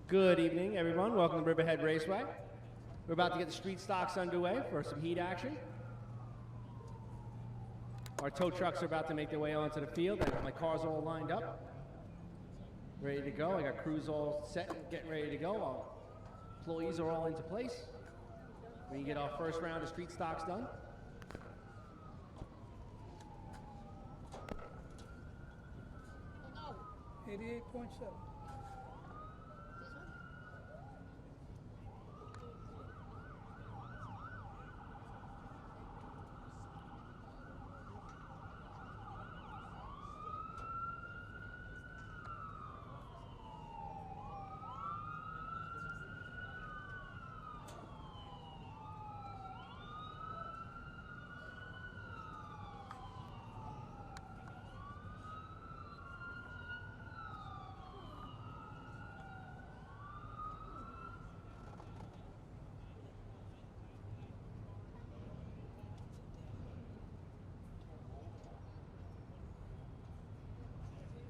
Good evening, everyone. Welcome to Riverhead Raceway. We're about to get the street stocks underway for some heat action. Our tow trucks are about to make their way onto the field. I got my cars all lined up, ready to go. I got crews all set and getting ready to go. Our employees are all into place. We can get our first round of street stocks done. No. 88.7.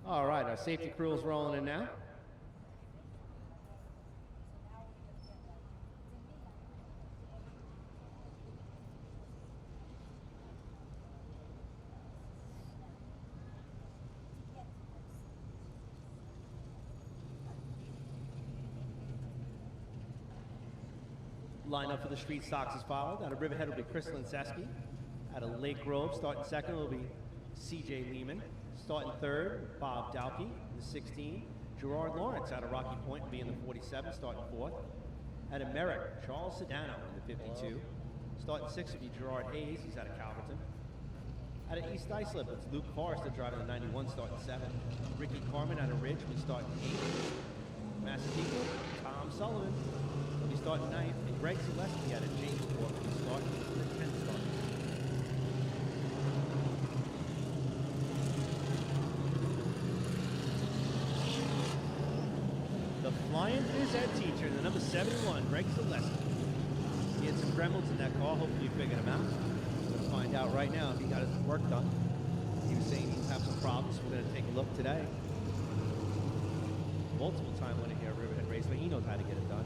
All right, our safety crew is rolling in now. Lineup for the street stocks is followed. Out of Riverhead will be Chris Linsesky. Out of Lake Grove, starting second will be C.J. Lehman. Starting third, Bob Dowkey, the 16. Gerard Lawrence out of Rocky Point will be in the 47, starting fourth. Out of Merrick, Charles Sedano in the 52. Starting sixth will be Gerard Hayes, he's out of Calverton. Out of East Islip, it's Luke Forrester driving the 91, starting seventh. Ricky Carmen out of Ridge will be starting eighth. Massapequa, Tom Sullivan will be starting ninth. And Greg Zaleski out of Jamesport will be starting the 10th start. The flying phys ed teacher, the number 71, Greg Zaleski. He had some gremlins in that car. Hopefully you figured him out. We're going to find out right now if he got his work done. He was saying he's having some problems. We're going to take a look today. Multiple time winner here at Riverhead Raceway. He knows how to get it done.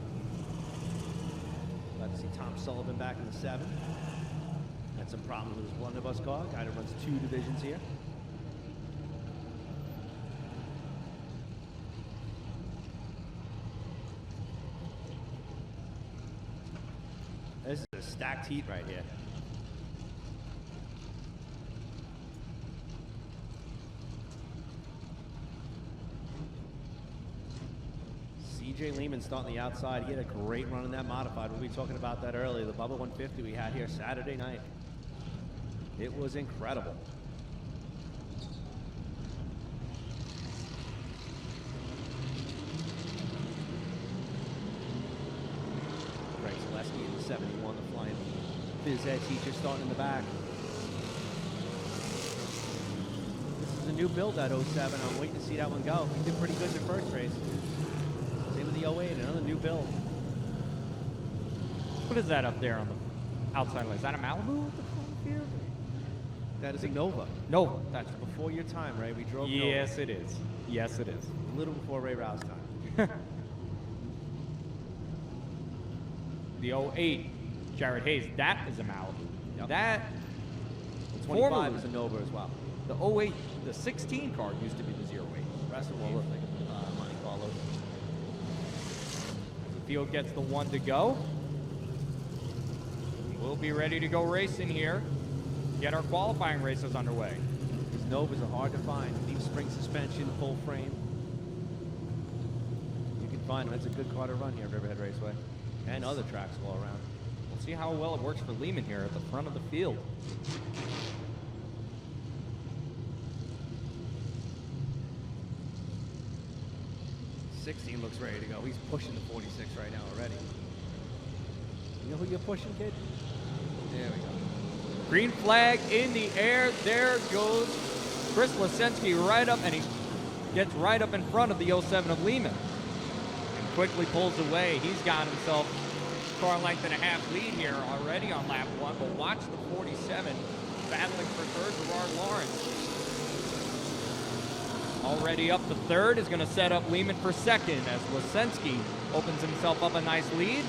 Glad to see Tom Sullivan back in the 7. Had some problems with his blunderbuss car. Guy that runs 2 divisions here. This is a stacked heat right here. C.J. Lehman starting the outside. He had a great run in that modified. We'll be talking about that earlier. The Bubba 150 we had here Saturday night. It was incredible. Greg Zaleski in the 71, the flying phys ed teacher starting in the back. This is a new build, that 07. I'm waiting to see that one go. He did pretty good in the first race. Same with the 08, another new build. What is that up there on the outside? Is that a Malibu at the front here? That is a Nova. Nova. That's Before your time, Ray. We drove yes, Novas. it is. Yes, it is. A little before Ray Rouse time. The 08, Jared Hayes. That is a Malibu. Yep. That The 25 formerly- is a Nova as well. the 08, the 16 car used to be the 08. The rest of them all look like Monte Carlos. The field gets the one to go. We'll be ready to go racing here. Get our qualifying races underway. These Novas are hard to find. Deep spring suspension, full frame. You can find them. It's a good car to run here at Riverhead Raceway. And other tracks all around. We'll see how well it works for Lehman here at the front of the field. '16 looks ready to go. He's pushing the 46 right now already. You know who you're pushing, kid? There we go. Green flag in the air. There goes Chris Linsesky right up, and he gets right up in front of the 07 of Lehman. And quickly pulls away. He's got himself car length and a half lead here already on lap 1, but watch the 47 battling for third, Gerard Lawrence. already up to third, is going to set up Lehman for second as Lesensky opens himself up a nice lead.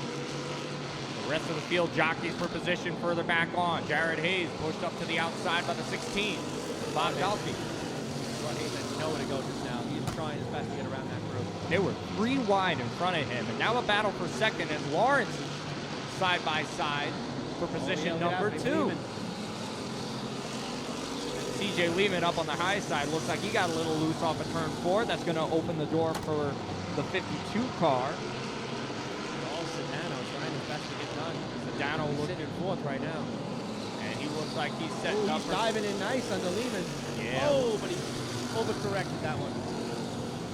The rest of the field jockeys for position further back on. Jared Hayes pushed up to the outside by the 16. Bob Dalkey. Well, Hayes had nowhere to go just now. He was trying his best to get around that group. They were 3 wide in front of him, and now a battle for second as Lawrence side by side for position number 2. CJ Lehman up on the high side. Looks like he got a little loose off of turn 4. That's going to open the door for the 52 car. Sedano trying his best to get done. Sedano looks sitting in 4th right now. And he looks like he's setting up. He's diving in nice under Lehman. Yeah. Oh, but he overcorrected that one.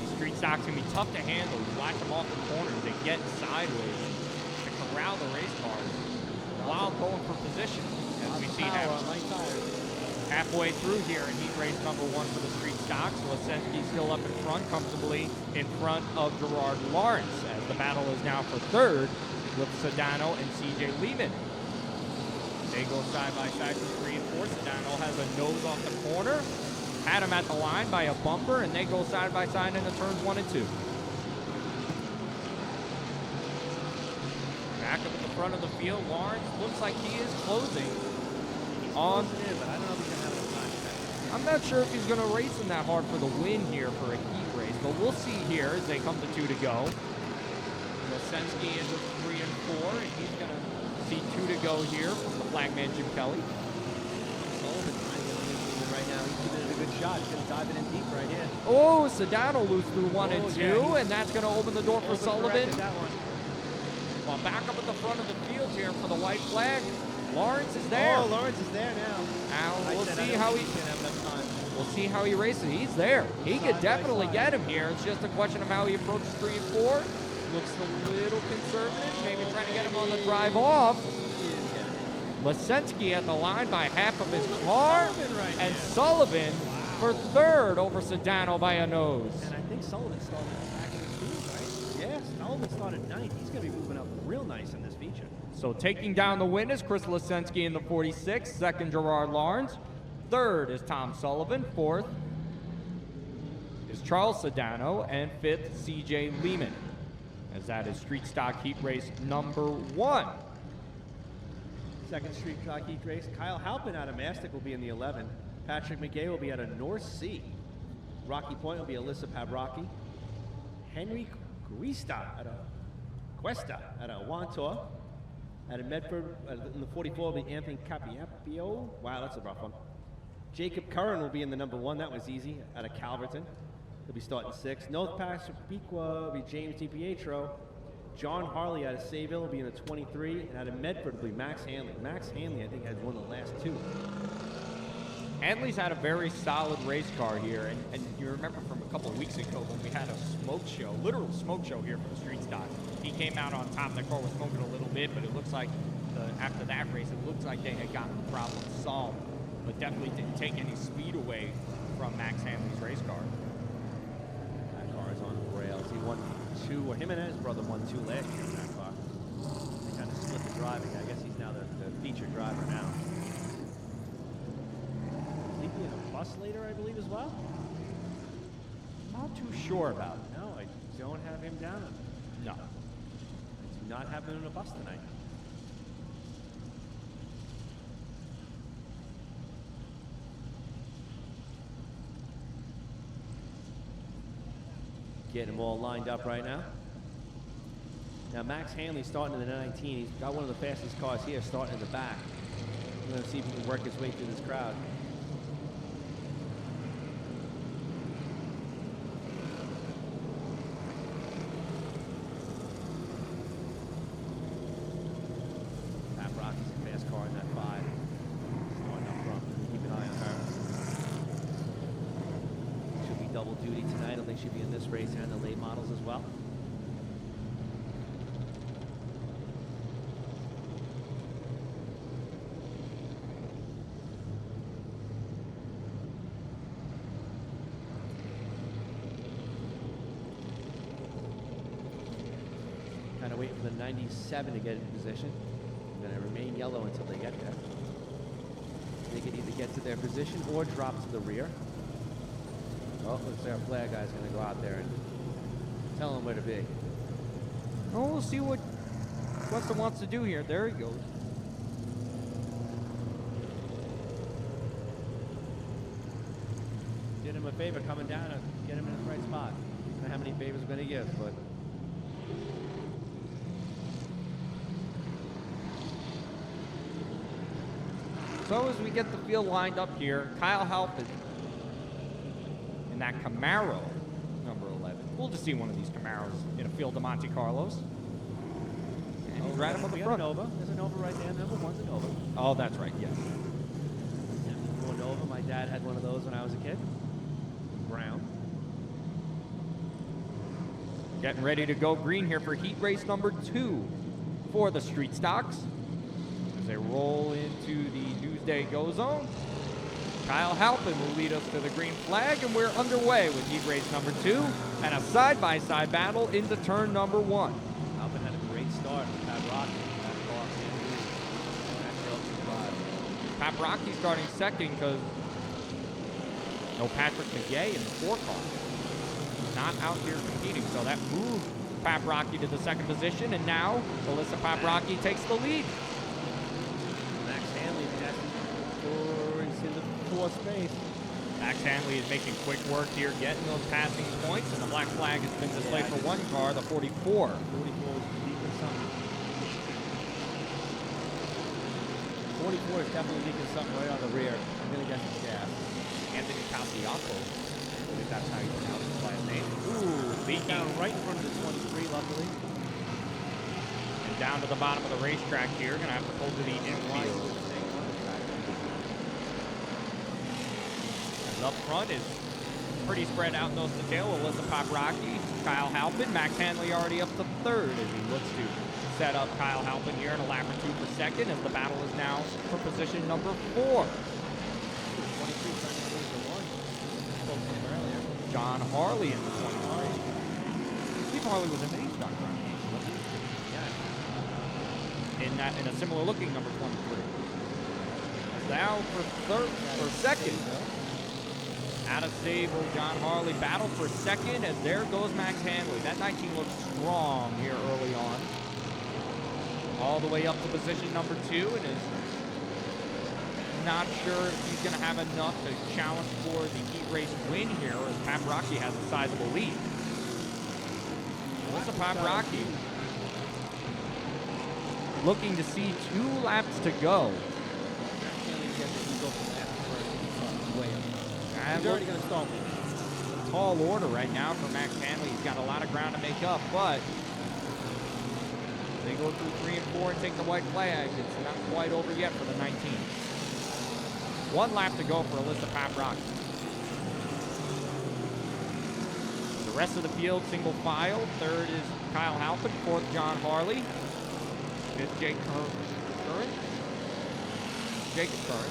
These street stocks can be tough to handle. You watch them off the corners. They get sideways to corral the race cars while going for position. As we see now. Halfway through here in heat race number 1 for the street stocks. Lesensky still up in front, comfortably in front of Gerard Lawrence, as the battle is now for third with Sedano and CJ Lehman. They go side by side from 3 and 4. Sedano has a nose off the corner, had him at the line by a bumper, and they go side by side into turns 1 and 2. Back up at the front of the field, Lawrence looks like he is closing. On, but I don't know if he's going to have enough time for that. I'm not sure if he's going to race him that hard for the win here for a heat race, but we'll see here as they come to 2 to go. Lesensky into 3 and 4, and he's going to see 2 to go here from the flagman Jim Kelly. Sullivan's trying to get on right now. He's giving it a good shot. He's going to dive it in deep right here. Oh, Sedano loose through 1 and 2, yeah, and that's going to open the door for Sullivan. That one. Well, back up at the front of the field here for the white flag. Lawrence is there. Oh, Lawrence is there now. Now we'll see how he. Have enough time. We'll see how he races. He's there. He could definitely get him here. It's just a question of how he approaches 3 and 4. Looks a little conservative. Maybe trying to get him on the drive off. Lesensky at the line by half of his car, and Sullivan for third over Sedano by a nose. And I think Sullivan started back in the field, right? Yes, Sullivan started 9th. He's going to be moving up real nice in this feature. So taking down the win is Chris Lesensky in the 46, second Gerard Lawrence, third is Tom Sullivan, fourth is Charles Sedano, and fifth CJ Lehman, as that is street stock heat race number 1. Second street stock heat race. Kyle Halpin out of Mastic will be in the 11. Patrick McGay will be out of North Sea. Rocky Point will be Alyssa Pavrocky. Henry Cuesta out of Wantor. Out of Medford, in the 44 will be Anthony Capiapio. Wow, that's a rough one. Jacob Curran will be in the number 1. That was easy. Out of Calverton. He'll be starting 6. North Passapequa will be James DiPietro. John Harley out of Sayville will be in the 23. And out of Medford will be Max Hanley. Max Hanley, I think, has won the last 2. Hanley's had a very solid race car here, and you remember from a couple of weeks ago when we had a smoke show, literal smoke show here for the street stock. He came out on top, the car was smoking a little bit, but it looks like after that race, it looks like they had gotten the problem solved, but definitely didn't take any speed away from Max Hanley's race car. That car is on the rails. He won 2, or him and his brother won 2 last year in that car. They kind of split the driving. I guess he's now the featured driver now. Will he be in a bus later, I believe, as well? Not too sure about it. No, I don't have him down. No. I do not have him in a bus tonight. Getting them all lined up right now. Now Max Hanley starting in the 19. He's got one of the fastest cars here starting in the back. We're going to see if he can work his way through this crowd. Pat Rocky's a fast car in that 5. Starting up front. Keep an eye on her. Should be double duty tonight. I think she'll be in this race and the late models as well. Kind of waiting for the 97 to get in position. They're going to remain yellow until they get there. They can either get to their position or drop to the rear. Oh, looks like our flag guy's going to go out there and tell him where to be. Oh, we'll see what Weston wants to do here. There he goes. Did him a favor coming down to get him in his right spot. I don't know how many favors we're going to give, but So as we get the field lined up here, Kyle Halpin in that Camaro, number 11. We'll just see one of these Camaros in a field of Monte Carlos. And he's right up on the front. Nova. There's a Nova right there. Number one's a Nova. Oh, that's right, yes. Yeah, Nova. My dad had one of those when I was a kid. Brown. Getting ready to go green here for heat race number 2 for the street stocks. As they roll into the Newsday Go Zone, Kyle Halpin will lead us to the green flag, and we're underway with heat race number 2 and a side-by-side battle into turn number 1. Halpin had a great start with Pat Rocky. Pat Rocky starting second because no Patrick McGay in the 4 car. He's not out here competing, so that moved Pat Rocky to the second position, and now Alyssa Paprocki takes the lead. Max Hanley passing into the 4th space. Max Hanley is making quick work here, getting those passing points, and the black flag has been displayed for one car, the 44. 44 is leaking something. 44 is definitely leaking something right on the rear. I'm going to guess it's gas. Anthony Cassiapo, I believe that's how you pronounce his last name. Ooh, leaking. Down right in front of the 23, luckily. And down to the bottom of the racetrack here, going to have to pull to the infield. Up front is pretty spread out nose to tail. Alyssa Paprocki, Kyle Halpin, Max Hanley already up to 3rd as he looks to set up Kyle Halpin here in a lap or 2 per second as the battle is now for position number 4. 22 trying to lose the 1. Spoke to him earlier. John Harley in the 23. Steve Harley was in the H-Stock run, wasn't he? Yeah. In a similar looking number 23. Now for second. Out of stable, John Harley battle for second, as there goes Max Hanley. That 19 looks strong here early on. All the way up to position number 2, and is not sure if he's going to have enough to challenge for the heat race win here, as Paprocki has a sizable lead. Alyssa Paprocki looking to see 2 laps to go. He's already going to stall me. Tall order right now for Max Hanley. He's got a lot of ground to make up, but they go through 3 and 4 and take the white flag. It's not quite over yet for the 19. 1 lap to go for Alyssa Paprocki. The rest of the field, single file. 3rd is Kyle Halpin. 4th, John Harley. 5th, Jacob Curran.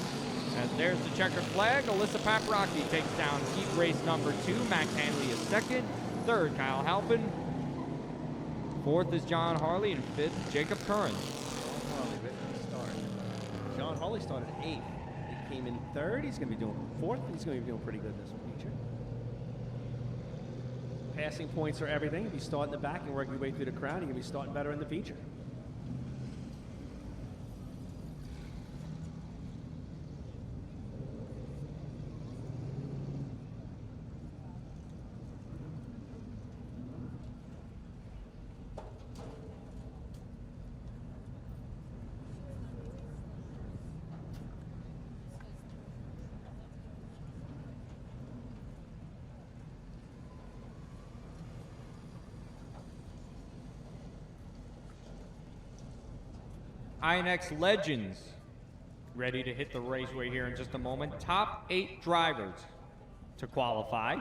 As there's the checkered flag, Alyssa Paprocki takes down heat race number 2. Max Hanley is 2nd. 3rd, Kyle Halpin. 4th is John Harley, and 5th, Jacob Curran. John Harley started 8th. He came in 3rd. He's going to be doing 4th. He's going to be doing pretty good this feature. Passing points are everything. If you start in the back and work your way through the crowd, you're going to be starting better in the feature. INEX Legends ready to hit the raceway here in just a moment. Top 8 drivers to qualify.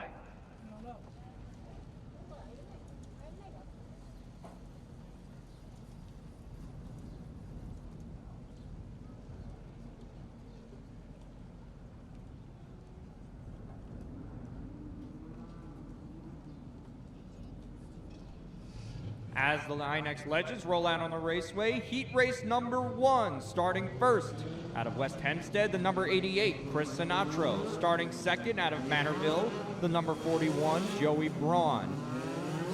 As the INEX Legends roll out on the raceway, heat race number 1, starting first out of West Hempstead, the number 88, Chris Sinatro. Starting second out of Manorville, the number 41, Joey Braun.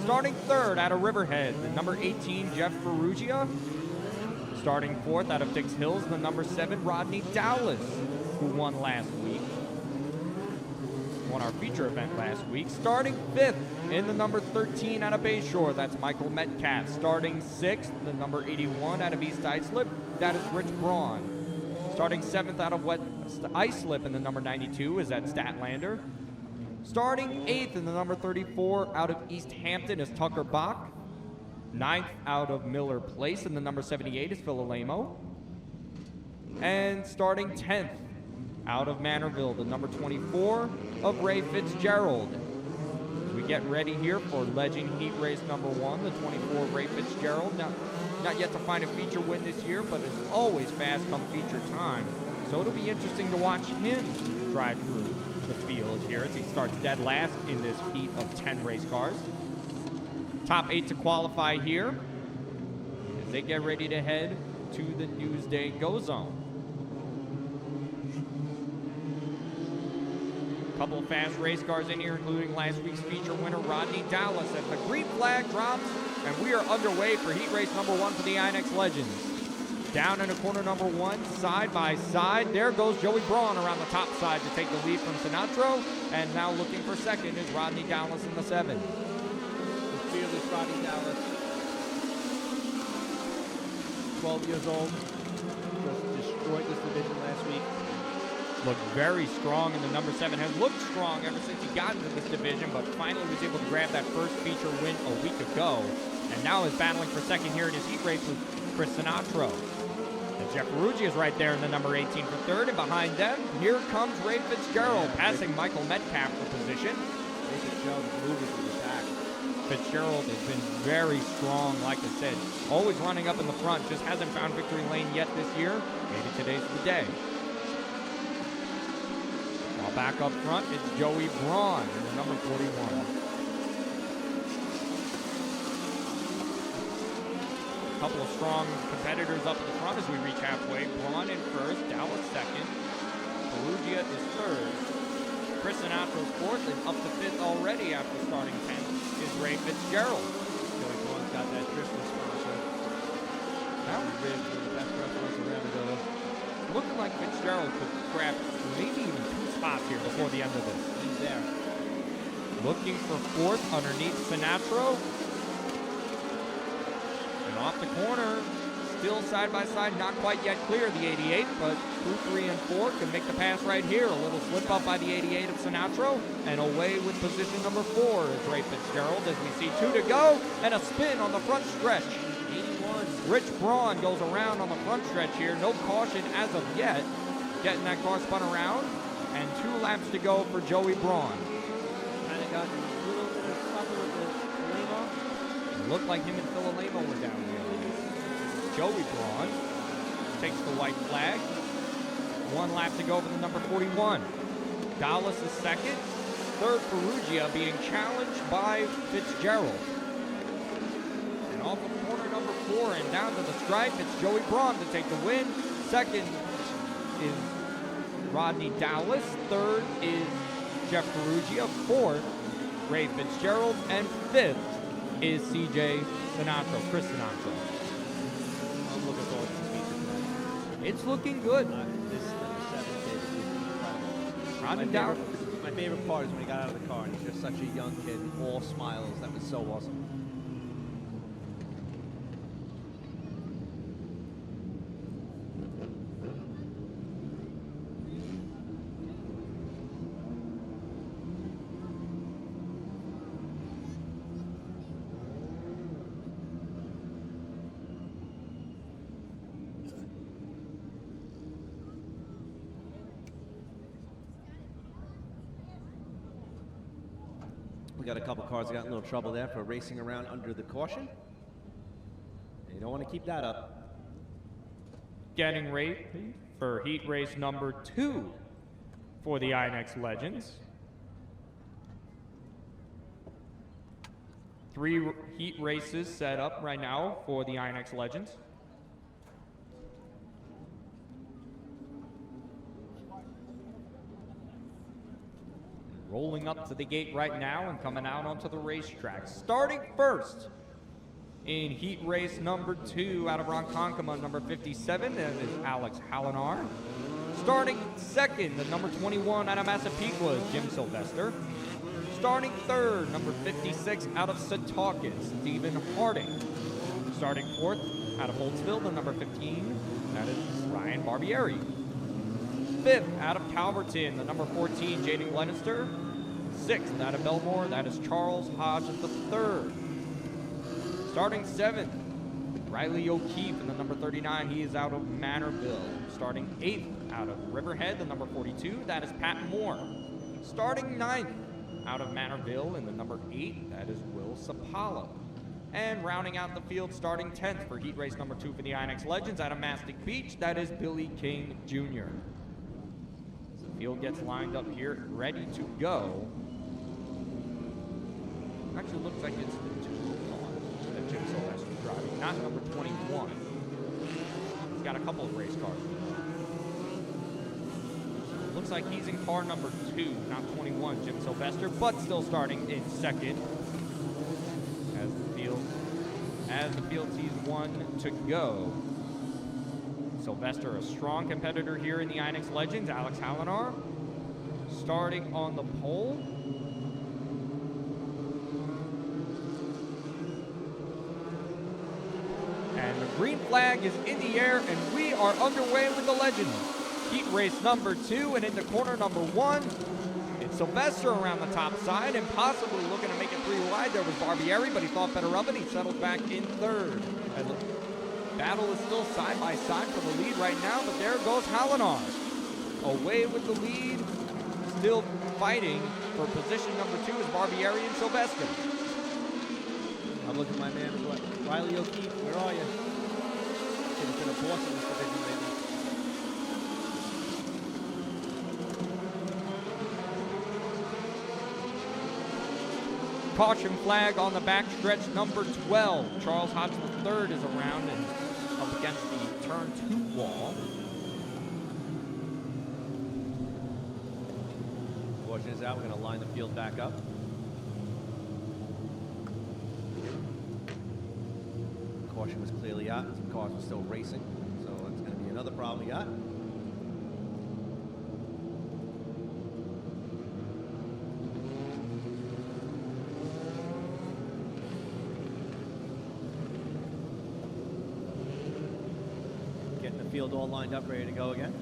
Starting third out of Riverhead, the number 18, Jeff Ferrugia. Starting fourth out of Dix Hills, the number 7, Rodney Dowlis, who won last week. Won our feature event last week. Starting fifth in the number 13 out of Bayshore, that's Michael Metcalf. Starting sixth, the number 81 out of East Islip, that is Rich Braun. Starting seventh out of West Islip in the number 92 is that Statlander. Starting eighth in the number 34 out of East Hampton is Tucker Bach. Ninth out of Miller Place in the number 78 is Philalamo. And starting 10th out of Manorville, the number 24 of Ray Fitzgerald. As we get ready here for Legend Heat Race number 1, the 24 Ray Fitzgerald. Now, not yet to find a feature win this year, but it's always fast come feature time. So it'll be interesting to watch him drive through the field here as he starts dead last in this heat of 10 race cars. Top 8 to qualify here as they get ready to head to the Newsday Go Zone. Couple of fast race cars in here, including last week's feature winner, Rodney Dallas, as the green flag drops, and we are underway for heat race number 1 for the INEX Legends. Down into corner number 1, side by side, there goes Joey Braun around the top side to take the lead from Sinatro, and now looking for second is Rodney Dallas in the 7. The fearless Rodney Dallas, 12 years old, just destroyed this division last week. Looked very strong, and the number 7 has looked strong ever since he got into this division, but finally was able to grab that first feature win a week ago, and now is battling for second here in his heat race with Chris Sinatro. And Jeff Ferrugia is right there in the number 18 for third, and behind them, here comes Ray Fitzgerald, passing Michael Metcalf for position. Ray Fitzgerald is moving to the back. Fitzgerald has been very strong, like I said, always running up in the front, just hasn't found victory lane yet this year. Maybe today's the day. While back up front, it's Joey Braun in the number 41. A couple of strong competitors up at the front as we reach halfway. Braun in first, Dallas second. Ferrugia is third. Chris Sinatra's fourth, and up to fifth already after starting 10th is Ray Fitzgerald. Joey Braun's got that Christmas sponsor. Now, Ribs are the best restaurants around the villa. looking like Fitzgerald could grab maybe even 2 spots here before the end of this. He's there. Looking for fourth underneath Sinatro. And off the corner, still side by side, not quite yet clear the 88, but 2, 3, and 4 can make the pass right here. A little slip up by the 88 of Sinatro, and away with position number 4 is Ray Fitzgerald as we see 2 to go, and a spin on the front stretch. 81. Rich Braun goes around on the front stretch here. No caution as of yet. Getting that car spun around, and 2 laps to go for Joey Braun. Kind of got a little bit of trouble with the lane. It looked like him and Philalamo were down there. Joey Braun takes the white flag. 1 lap to go for the number 41. Dallas is second. Third, Ferrugia being challenged by Fitzgerald. And off of corner number 4 and down to the stripe, it's Joey Braun to take the win. Second is Rodney Dallas. Third is Jeff Ferrugia. Fourth, Ray Fitzgerald. And fifth is CJ Sinatro, Chris Sinatro. I'm looking forward to this feature tonight. It's looking good. This number 7 kid is incredible. Rodney Dallas. My favorite part is when he got out of the car and he's just such a young kid, all smiles. That was so awesome. We got a couple cars that got in a little trouble there for racing around under the caution. And you don't want to keep that up. Getting ready for heat race number 2 for the INEX Legends. 3 heat races set up right now for the INEX Legends. Rolling up to the gate right now and coming out onto the racetrack. Starting first in heat race number 2 out of Ronkonkoma, number 57, that is Alex Hallinar. Starting second, the number 21 out of Massapequa is Jim Sylvester. Starting third, number 56 out of Setauket, Stephen Harding. Starting fourth out of Holtzville, the number 15, that is Ryan Barbieri. Fifth out of Calverton, the number 14, Jaden Glenister. Sixth out of Belmore, that is Charles Hodges III. Starting seventh, Riley O'Keefe in the number 39, he is out of Manorville. Starting eighth out of Riverhead, the number 42, that is Pat Moore. Starting ninth out of Manorville in the number 8, that is Will Sapalo. And rounding out the field, starting 10th for heat race number 2 for the INEX Legends out of Mastic Beach, that is Billy King Jr. Field gets lined up here, ready to go. Actually looks like it's the 2 that Jim Sylvester's driving, not number 21. He's got a couple of race cars. Looks like he's in car number 2, not 21, Jim Sylvester, but still starting in second as the field sees 1 to go. Sylvester, a strong competitor here in the INEX Legends. Alex Hallinar starting on the pole. And the green flag is in the air, and we are underway with the Legends. Heat race number 2, and into corner number 1, it's Sylvester around the top side and possibly looking to make it 3 wide. There was Barbieri, but he thought better of it. He settled back in third. Battle is still side by side for the lead right now, but there goes Hallinar. Away with the lead, still fighting for position number 2 is Barbieri and Sylvester. I'm looking at my man, Riley O'Keefe, where are you? Should have been a boss in this division, maybe. Caution flag on the backstretch, number 12. Charles Hodges III is around and up against the turn 2 wall. Caution is out. We're going to line the field back up. Caution was clearly out. Some cars were still racing, so it's going to be another problem we got. Field all lined up, ready to go again.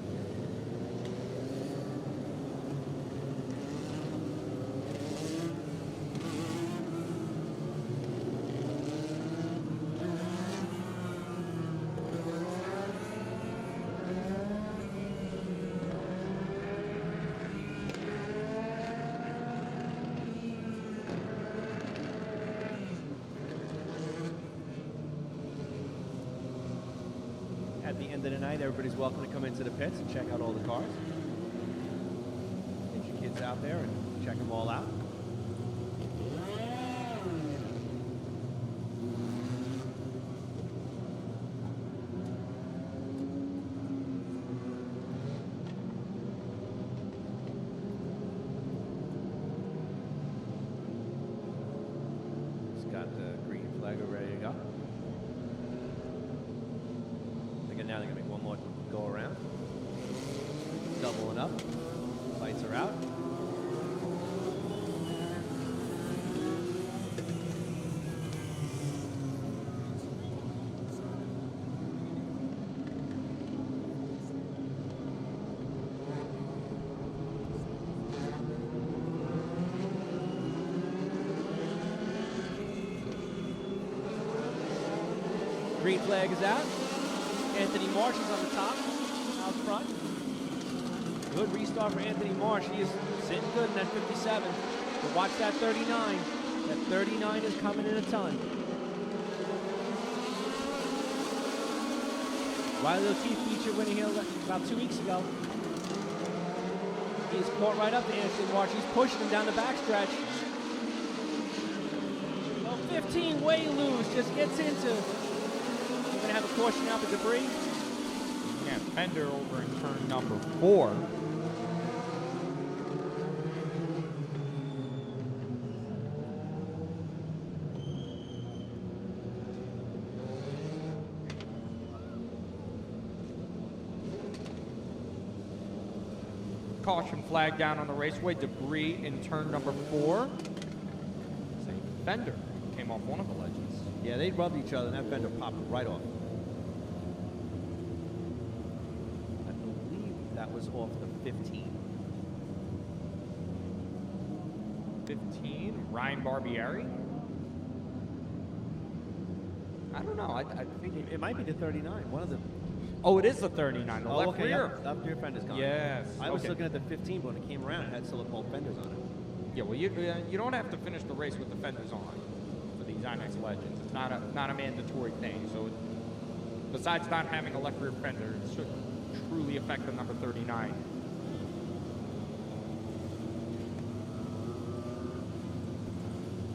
At the end of the night, everybody's welcome to come into the pits and check out all the cars. Get your kids out there and check them all out. Just got the green flag ready to go. Now they're going to make one more go around. Doubling up. Lights are out. Green flag is out. Anthony Marsh is on the top, out front. Good restart for Anthony Marsh. He is sitting good in that 57. But watch that 39. That 39 is coming in a ton. Riley O'Keefe featured winning here about 2 weeks ago. He's caught right up to Anthony Marsh. He's pushing him down the backstretch. Oh, 50 15 way loose, just gets into. We're gonna have a caution out for debris. Yeah, fender over in turn number 4. Caution flag down on the raceway. Debris in turn number 4. Same fender came off one of the legends. Yeah, they rubbed each other, and that fender popped right off. I believe that was off the 15. 15, Ryan Barbieri. I don't know. I think It might be the 39. One of the. Oh, it is the 39, the left rear. Yep, left rear fender's gone. Yes. I was okay. looking at the 15, but when it came around, it had silicone fenders on it. Yeah, well, you don't have to finish the race with the fenders on for these INEX Legends. It's not a mandatory thing. So, besides not having a left rear fender, it shouldn't truly affect the number 39.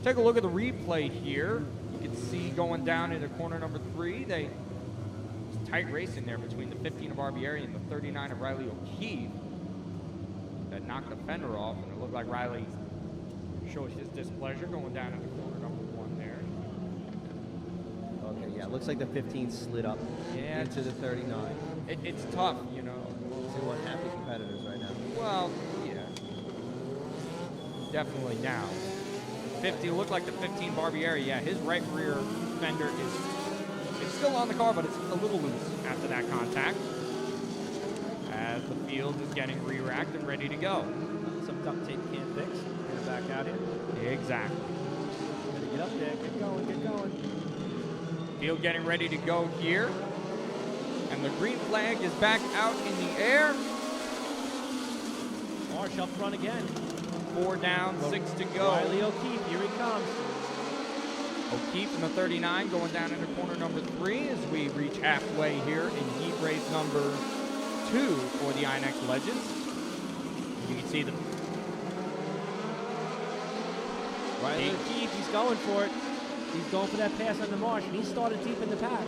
Take a look at the replay here. You can see going down into corner number 3, tight race in there between the 15 of Barbieri and the 39 of Riley O'Keefe. That knocked the fender off, and it looked like Riley showed his displeasure going down into corner number 1 there. Okay, yeah, it looks like the 15 slid up into the 39. It's tough, you know. Two unhappy competitors right now. Well, yeah. Definitely now. 50 looked like the 15 Barbieri. Yeah, his right rear fender it's still on the car, but it's a little loose after that contact. As the field is getting re-racked and ready to go. Some duct tape can't fix. Get it back out here. Exactly. Gotta get up there. Get going. Get going. Field getting ready to go here. And the green flag is back out in the air. Marsh up front again. 4 down, 6 to go. Riley O'Keefe, here he comes. O'Keefe in the 39 going down into corner number 3 as we reach halfway here in heat race number 2 for the INEX Legends. You can see the Riley O'Keefe, he's going for it. He's going for that pass on the Marsh, and he started deep in the pack.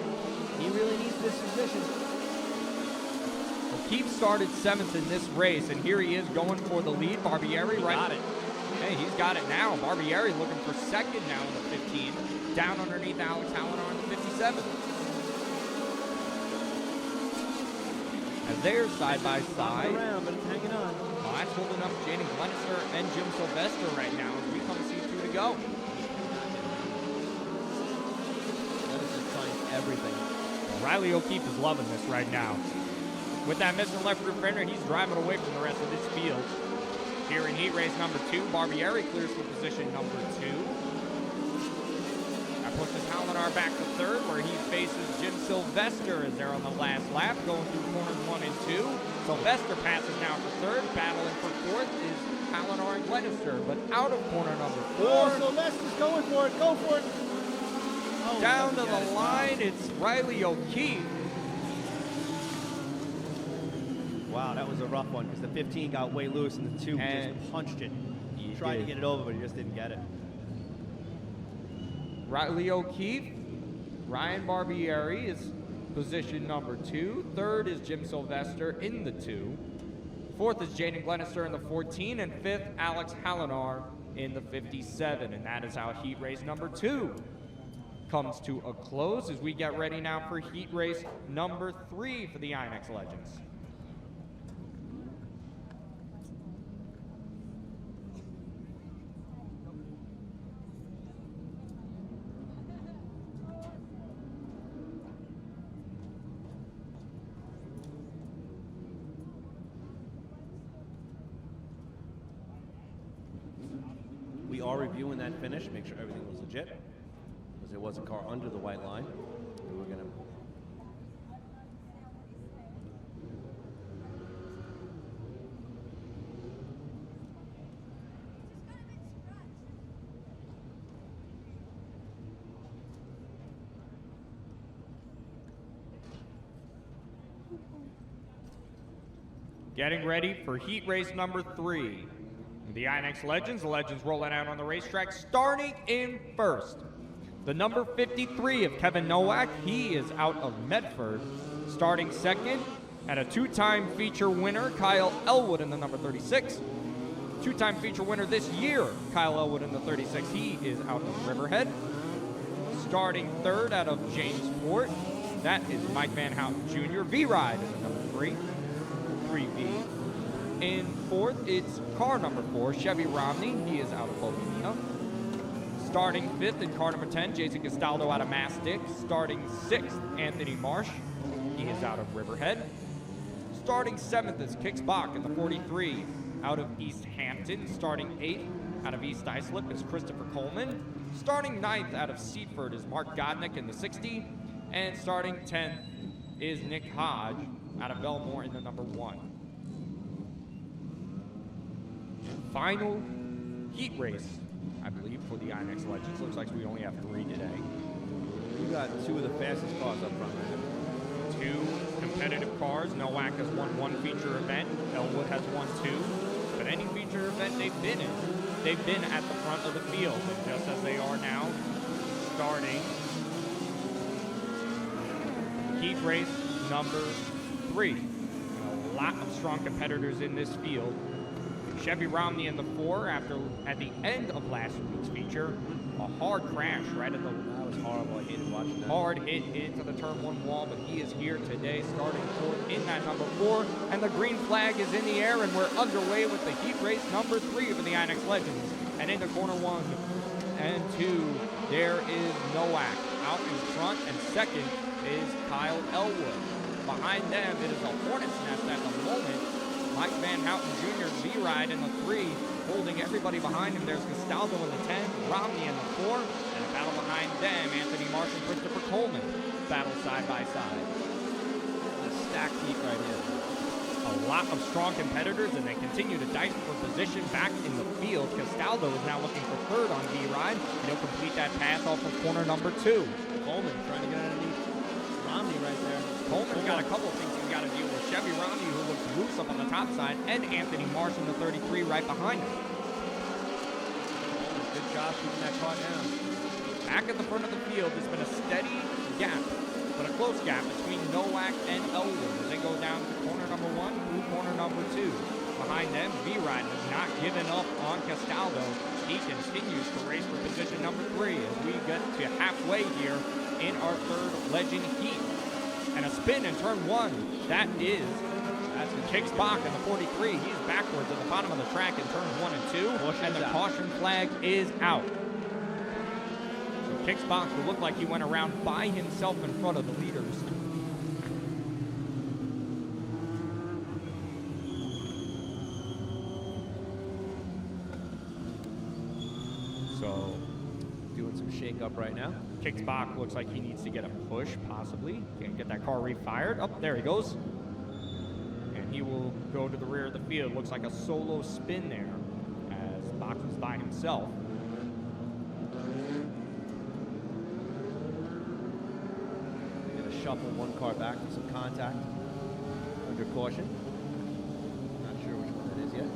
He really needs this position. O'Keefe started 7th in this race, and here he is going for the lead. Barbieri Got it. Hey, he's got it now. Barbieri looking for 2nd now in the 15, down underneath Alex Hallinar in the 57. As they're side by side. Around, but it's hanging on. Well, that's holding up Jaden Glenister and Jim Sylvester right now as we come see 2 to go. Glenister's trying everything. Riley O'Keefe is loving this right now. With that missing left rear fender, he's driving away from the rest of this field. Here in heat race number 2, Barbieri clears for position number 2. That pushes Hallinar back to 3rd, where he faces Jim Sylvester as they're on the last lap, going through corners 1 and 2. Sylvester passes now for 3rd. Battling for 4th is Hallinar and Glenister, but out of corner number 4. Oh, Sylvester's going for it. Go for it. Oh, down to the line, it's Riley O'Keefe. Wow, that was a rough one because the 15 got way loose and the 2 just punched it. He tried to get it over, but he just didn't get it. Riley O'Keefe, Ryan Barbieri is position number 2. 3rd is Jim Sylvester in the 2. 4th is Jaden Glenister in the 14. And 5th, Alex Hallinar in the 57. And that is how heat race number 2 comes to a close as we get ready now for heat race number 3 for the INEX Legends. We are reviewing that finish, make sure everything was legit, because there was a car under the white line. We were going to. Getting ready for heat race number 3. The INEX Legends, the Legends rolling out on the racetrack, starting in 1st. The number 53 of Kevin Nowak, he is out of Medford. Starting second, and a two-time feature winner, Kyle Elwood in the number 36. Two-time feature winner this year, Kyle Elwood in the 36. He is out of Riverhead. Starting third out of Jamesport, that is Mike Van Houten Jr. V-Ride in the number 3V. In fourth, it's car number 4, Chevy Romney. He is out of Bohemia. Starting fifth in car number 10, Jason Castaldo out of Mastic. Starting sixth, Anthony Marsh. He is out of Riverhead. Starting seventh is Kix Bach in the 43 out of East Hampton. Starting eighth out of East Islip is Christopher Coleman. Starting ninth out of Seaford is Mark Godnick in the 60. And starting 10th is Nick Hodge out of Belmore in the number 1. Final heat race, I believe, for the INEX Legends. Looks like we only have 3 today. You got 2 of the fastest cars up front, man. 2 competitive cars. Nowak has won 1 feature event. Elwood has won 2. But any feature event they've been in, they've been at the front of the field. And just as they are now, starting heat race number 3. A lot of strong competitors in this field. Chevy Romney in the 4 at the end of last week's feature. A hard crash right at the... That was horrible. I hated watching that. Hard hit into the turn 1 wall, but he is here today, starting fourth in that number 4. And the green flag is in the air, and we're underway with the heat race number 3 for the INEX Legends. And into corner 1 and 2, there is Nowak out in front, and second is Kyle Elwood. Behind them, it is a hornet's nest at the moment. Mike Van Houten Jr. V-Ride in the 3, holding everybody behind him. There's Castaldo in the 10, Romney in the 4, and a battle behind them. Anthony Marsh and Christopher Coleman battle side by side. A stacked heat right here. A lot of strong competitors, and they continue to dice for position back in the field. Castaldo is now looking for third on V-Ride, and he'll complete that pass off of corner number 2. Coleman trying to get underneath Romney right there. Coleman's got a couple of things he's got to deal with. Chevy Romney, who looks loose up on the top side, and Anthony Marsh in the 33 right behind him. Good job shooting that car down. Back at the front of the field, there's been a steady gap, but a close gap between Nowak and Elwood as they go down to corner number 1 through corner number 2. Behind them, V-Ride has not given up on Castaldo. He continues to race for position number 3 as we get to halfway here in our 3rd Legend heat. And a spin in turn 1. That's Kix Bach in the 43. He's backwards at the bottom of the track in turns 1 and 2. And the caution flag is out. So Kix Bach will look like he went around by himself in front of the leaders. So Doing some shake up right now. Kix Bach looks like he needs to get a push, possibly. Can't get that car refired. Oh, there he goes. And he will go to the rear of the field. Looks like a solo spin there as Bach was by himself. They're going to shuffle one car back for some contact under caution. Not sure which one that is yet.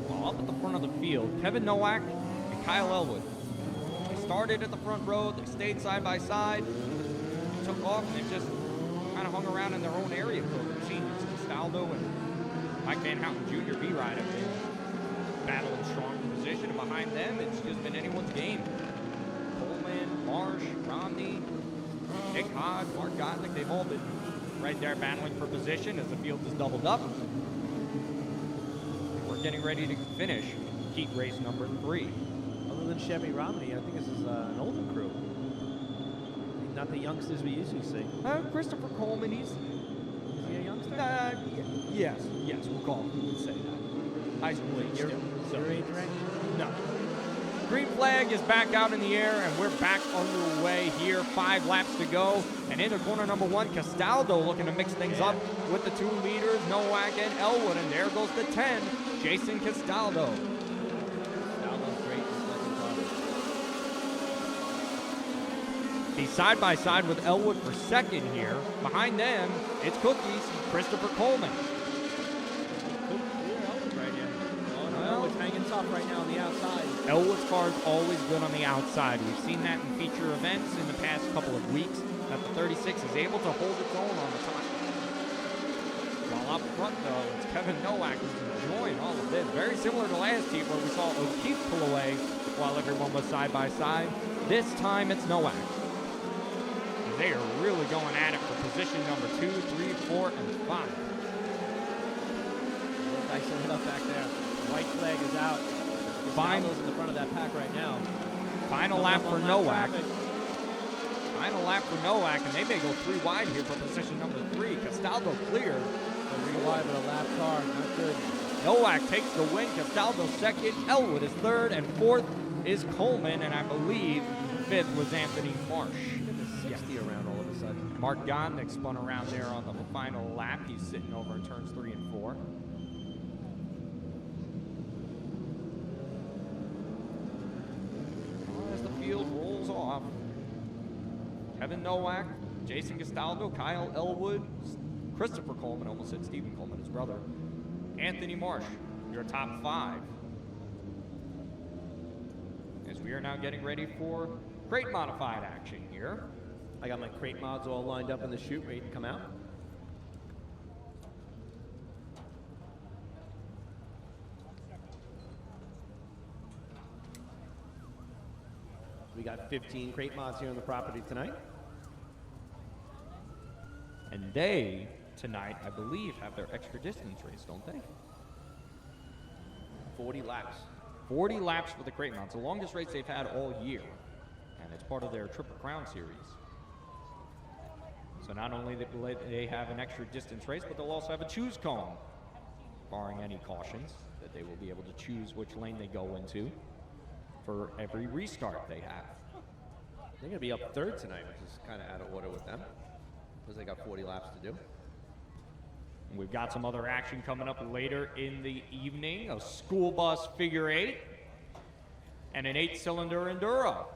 Well, up at the front of the field, Kevin Nowak and Kyle Elwood. They started at the front row. They stayed side by side. They took off, and they just kind of hung around in their own area for the seniors. Castaldo and Mike Van Houten Jr. V-Ride have been battling strong for position. And behind them, it's just been anyone's game. Coleman, Marsh, Romney, Nick Hodge, Mark Gottlieb, they've all been right there battling for position as the field is doubled up. Getting ready to finish heat race number 3. Other than Chevy Romney, I think this is an older crew. Not the youngsters we usually see. Christopher Coleman, Is he a youngster? yes, we'll call him. We would say that. High school age still. Your age range? No. Green flag is back out in the air, and we're back underway here. 5 laps to go. And into corner number 1, Castaldo looking to mix things up with the 2 leaders, Nowak and Elwood. And there goes the 10, Jason Castaldo. Castaldo's great. He's side by side with Elwood for second here. Behind them, it's Cookies, Christopher Coleman. Elwood right here. Oh, no, Elwood's hanging tough right now on the outside. Elwood's car is always good on the outside. We've seen that in feature events in the past couple of weeks, that the 36 is able to hold its own on the top. While up front, though, it's Kevin Nowak who's enjoying all of this. Very similar to last heat where we saw O'Keefe pull away while everyone was side by side. This time it's Nowak. They are really going at it for position number 2, 3, 4, and 5. Nice and hit up back there. White flag is out. Finals in the front of that pack right now. Final lap for Nowak. Final lap for Nowak, and they may go 3 wide here for position number 3. Castaldo clear. 3 wide with a lap car, not good. Nowak takes the win. Castaldo second. Elwood is third, and fourth is Coleman, and I believe fifth was Anthony Marsh. 60 around all of a sudden. Mark Gondik spun around there on the final lap. He's sitting over in turns 3 and 4. As the field rolls off, Kevin Nowak, Jason Castaldo, Kyle Elwood, Christopher Coleman, almost said Stephen Coleman, his brother, Anthony Marsh, your top 5. As we are now getting ready for crate modified action here. I got my crate mods all lined up in the chute, ready to come out. We got 15 crate mods here on the property tonight. And they, tonight, I believe, have their extra distance race, don't they? 40 laps. 40 laps for the crate mods, the longest race they've had all year. And it's part of their Triple Crown series. So not only will they have an extra distance race, but they'll also have a choose cone, barring any cautions, that they will be able to choose which lane they go into for every restart they have. They're going to be up third tonight, which is kind of out of order with them, because they got 40 laps to do. And we've got some other action coming up later in the evening, a school bus figure 8 and an 8-cylinder Enduro.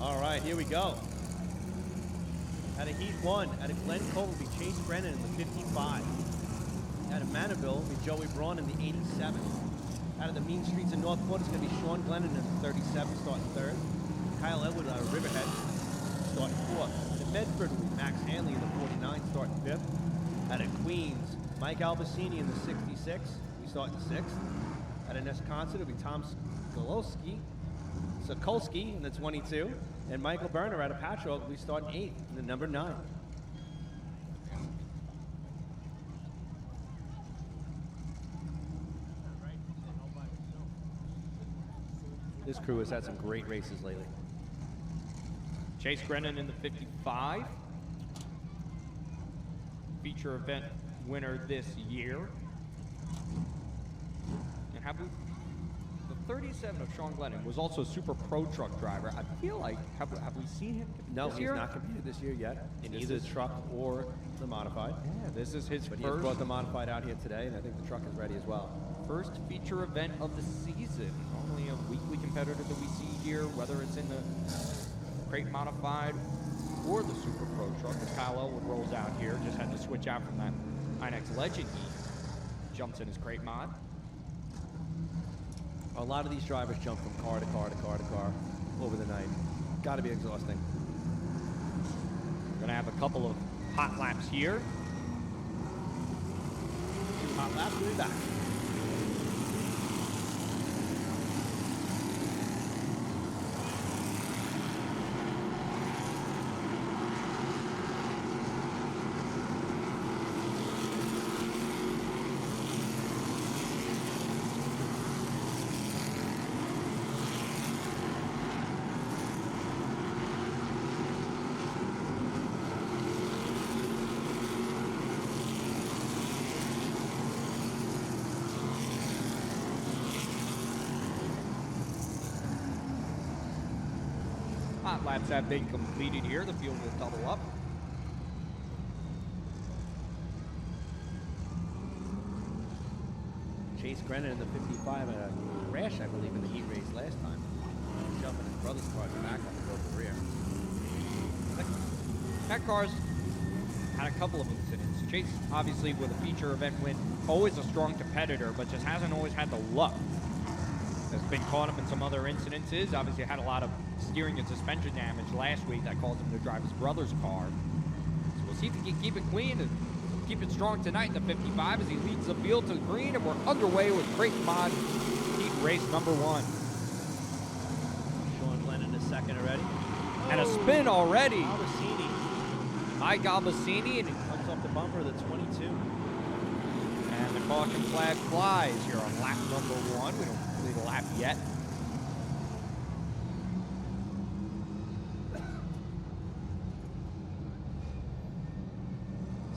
All right, here we go. Out of Heat 1, out of Glen Cove will be Chase Brennan in the 55. Out of Manaville will be Joey Braun in the 87. Out of the mean streets in Northport, it's going to be Sean Glennon in the 37, starting third. Kyle Edward out of Riverhead, starting fourth. Out of Medford will be Max Hanley in the 49, starting fifth. Out of Queens, Mike Albacini in the 66, he's starting sixth. Out of Nesconset, it'll be Tom Sokolsky in the 22, and Michael Berner out of Patchogue will be starting 8th in the number 9. This crew has had some great races lately. Chase Brennan in the 55. Feature event winner this year. And have we, the 37 of Sean Glennon was also a Super Pro Truck driver. I feel like, have we seen him No, this he's year? not competed this year yet in either the truck or the modified. Yeah, this is his But he has first, brought the modified out here today, and I think the truck is ready as well. first feature event of the season. Normally a weekly competitor that we see here, whether it's in the crate modified or the Super Pro truck. As Kyle Elwood rolls out here, just had to switch out from that INEX Legend heat. Jumps in his crate mod. A lot of these drivers jump from car to car to car to car over the night. Got to be exhausting. We're gonna have a couple of hot laps here. 2 hot laps, we'll be back. Hot laps have been completed here. The field will double up. Chase Grennan in the 55 had a crash, I believe, in the heat race last time. Jumping his brother's car in the back on the rear. That car's had a couple of incidents. Chase, obviously, with a feature event win, always a strong competitor, but just hasn't always had the luck. Has been caught up in some other incidences. Obviously, had a lot of steering and suspension damage last week that caused him to drive his brother's car. So we'll see if he can keep it clean and keep it strong tonight in the 55 as he leads the field to the green, and we're underway with Crate Mod Heat Race number 1. Sean Glennon is second already. And a spin already. Albacini Mike Albacini, and comes off the bumper of the 22. And the caution flag flies here on lap number 1. We don't complete a lap yet.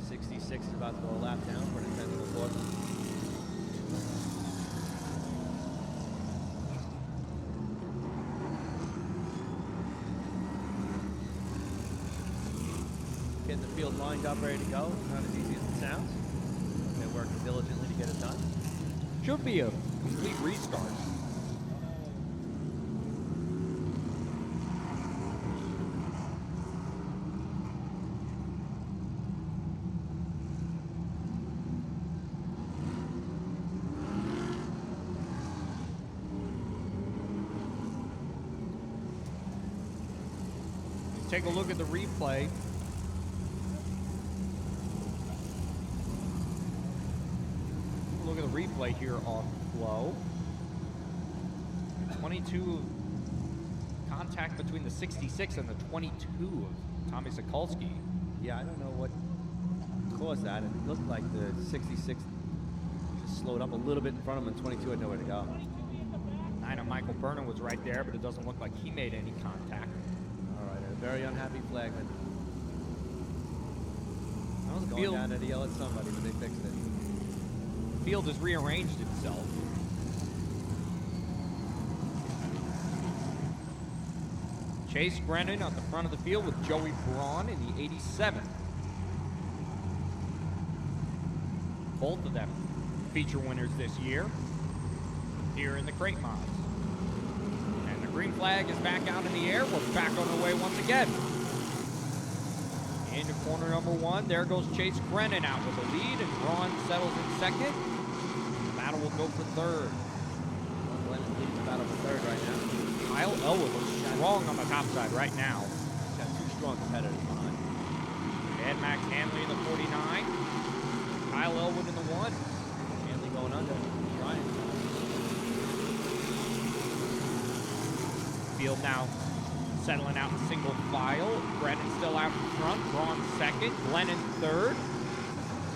'66 is about to go a lap down for an intentional quarter. Getting the field lined up, ready to go. Not as easy as it sounds. They're working diligently to get it done. Should be a complete restart. Take a look at the replay. Look at the replay here on flow. 22 contact between the 66 and the 22 of Tommy Sokolsky. Yeah, I don't know what caused that. It looked like the 66 just slowed up a little bit in front of him, and 22 had nowhere to go. 9 of Michael Burnham was right there, but it doesn't look like he made any contact. All right, a very unhappy flagman. I was going Field- down there to yell at somebody, but they fixed it. The field has rearranged itself. Chase Grennan on the front of the field with Joey Braun in the 87. Both of them feature winners this year here in the Crate Mods. And the green flag is back out in the air. We're back on our way once again. Into corner number 1, there goes Chase Grennan out with the lead, and Braun settles in second. The battle will go for third. Glennon leads the battle for third right now. Kyle Elwood looks strong on the top side right now. He's got 2 strong competitors behind. And Max Hanley in the 49. Kyle Elwood in the 1. Hanley going under, trying. Field now settling out in single file. Brennan still out in front. Braun second. Glennon third.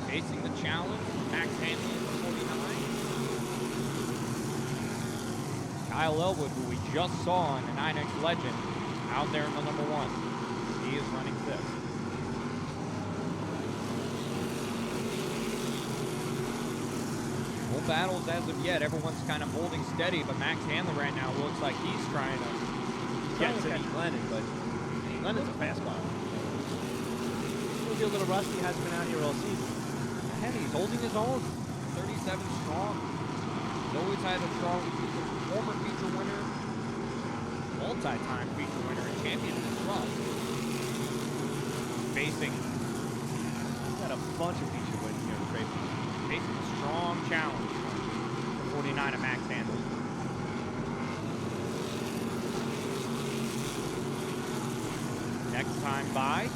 Facing the challenge. Max Hanley in the 49. Kyle Elwood, who we just saw in an INEX Legend, out there in the number 1. He is running 5th. No battles as of yet. Everyone's kind of holding steady, but Max Hanley right now looks like he's trying to get to catch Glennon, but Glennon's a fast guy. He'll be a little rusty, hasn't been out here all season. And he's holding his own. 37 strong. He's always had a strong, he's a former feature winner, multi-time feature winner, and champion in this run. Facing, He's got a bunch of feature wins here in the Crate. facing a strong challenge. The 49 of Max Hanley. Next time by,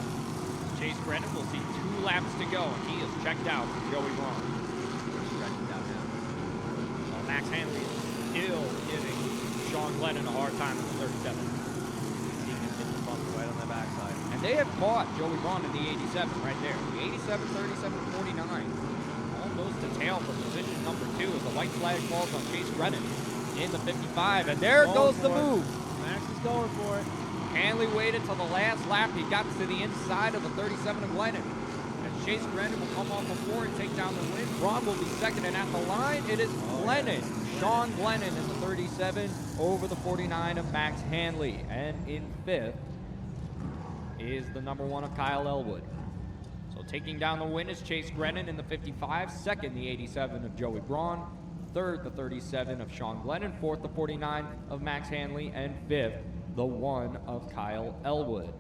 Chase Grennan will see 2 laps to go, and he is checked out for Joey Braun. Stretching out now. Well, Max Hanley is still giving Sean Glennon a hard time in the 37. He can hit the bump right on the backside. And they have caught Joey Braun in the 87 right there. The 87, 37, 49. All goes to tail for position number 2 as the white flag falls on Chase Grennan in the 55. And there goes the move. Max is going for it. Hanley waited till the last lap. He got to the inside of the 37 of Glennon. As Chase Grennan will come off before and take down the win. Braun will be second, and at the line, it is Glennon. Sean Glennon in the 37 over the 49 of Max Hanley. And in 5th is the number 1 of Kyle Elwood. So taking down the win is Chase Grennan in the 55. Second, the 87 of Joey Braun. Third, the 37 of Sean Glennon. Fourth, the 49 of Max Hanley. And fifth, the 1 of Kyle Elwood.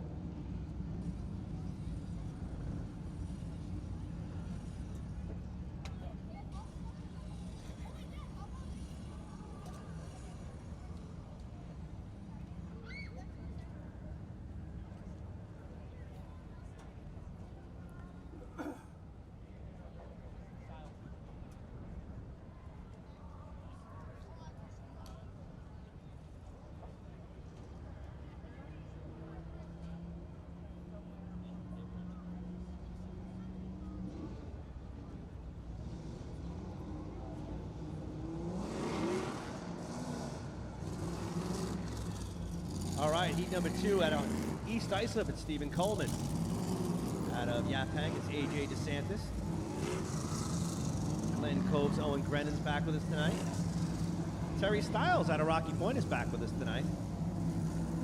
All right, heat number 2 out of East Islip, it's Stephen Coleman. Out of Yaphank, it's AJ DeSantis. Glen Cove's Owen Grennan's back with us tonight. Terry Stiles out of Rocky Point is back with us tonight.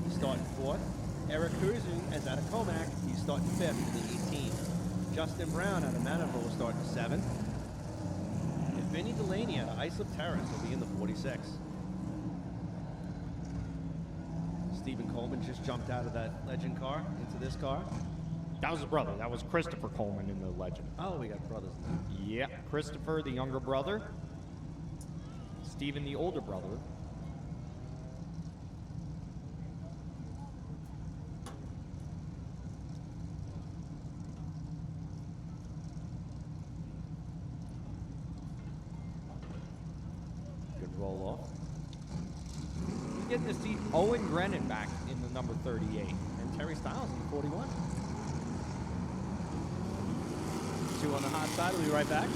He's starting 4th. Eric Cruzen is out of Comac. He's starting 5th in the 18. Justin Brown out of Manifold starting 7th. And Vinny Delaney out of Islip Terrace will be in the 46. Stephen Coleman just jumped out of that Legend car into this car. That was his brother. That was Christopher Coleman in the Legend. Oh, we got brothers now. Yeah, Christopher, the younger brother. Stephen, the older brother. Good roll off. Getting to see Owen Grennan back in the number 38. And Terry Stiles in the 41. 2 on the hot side. We'll be right back.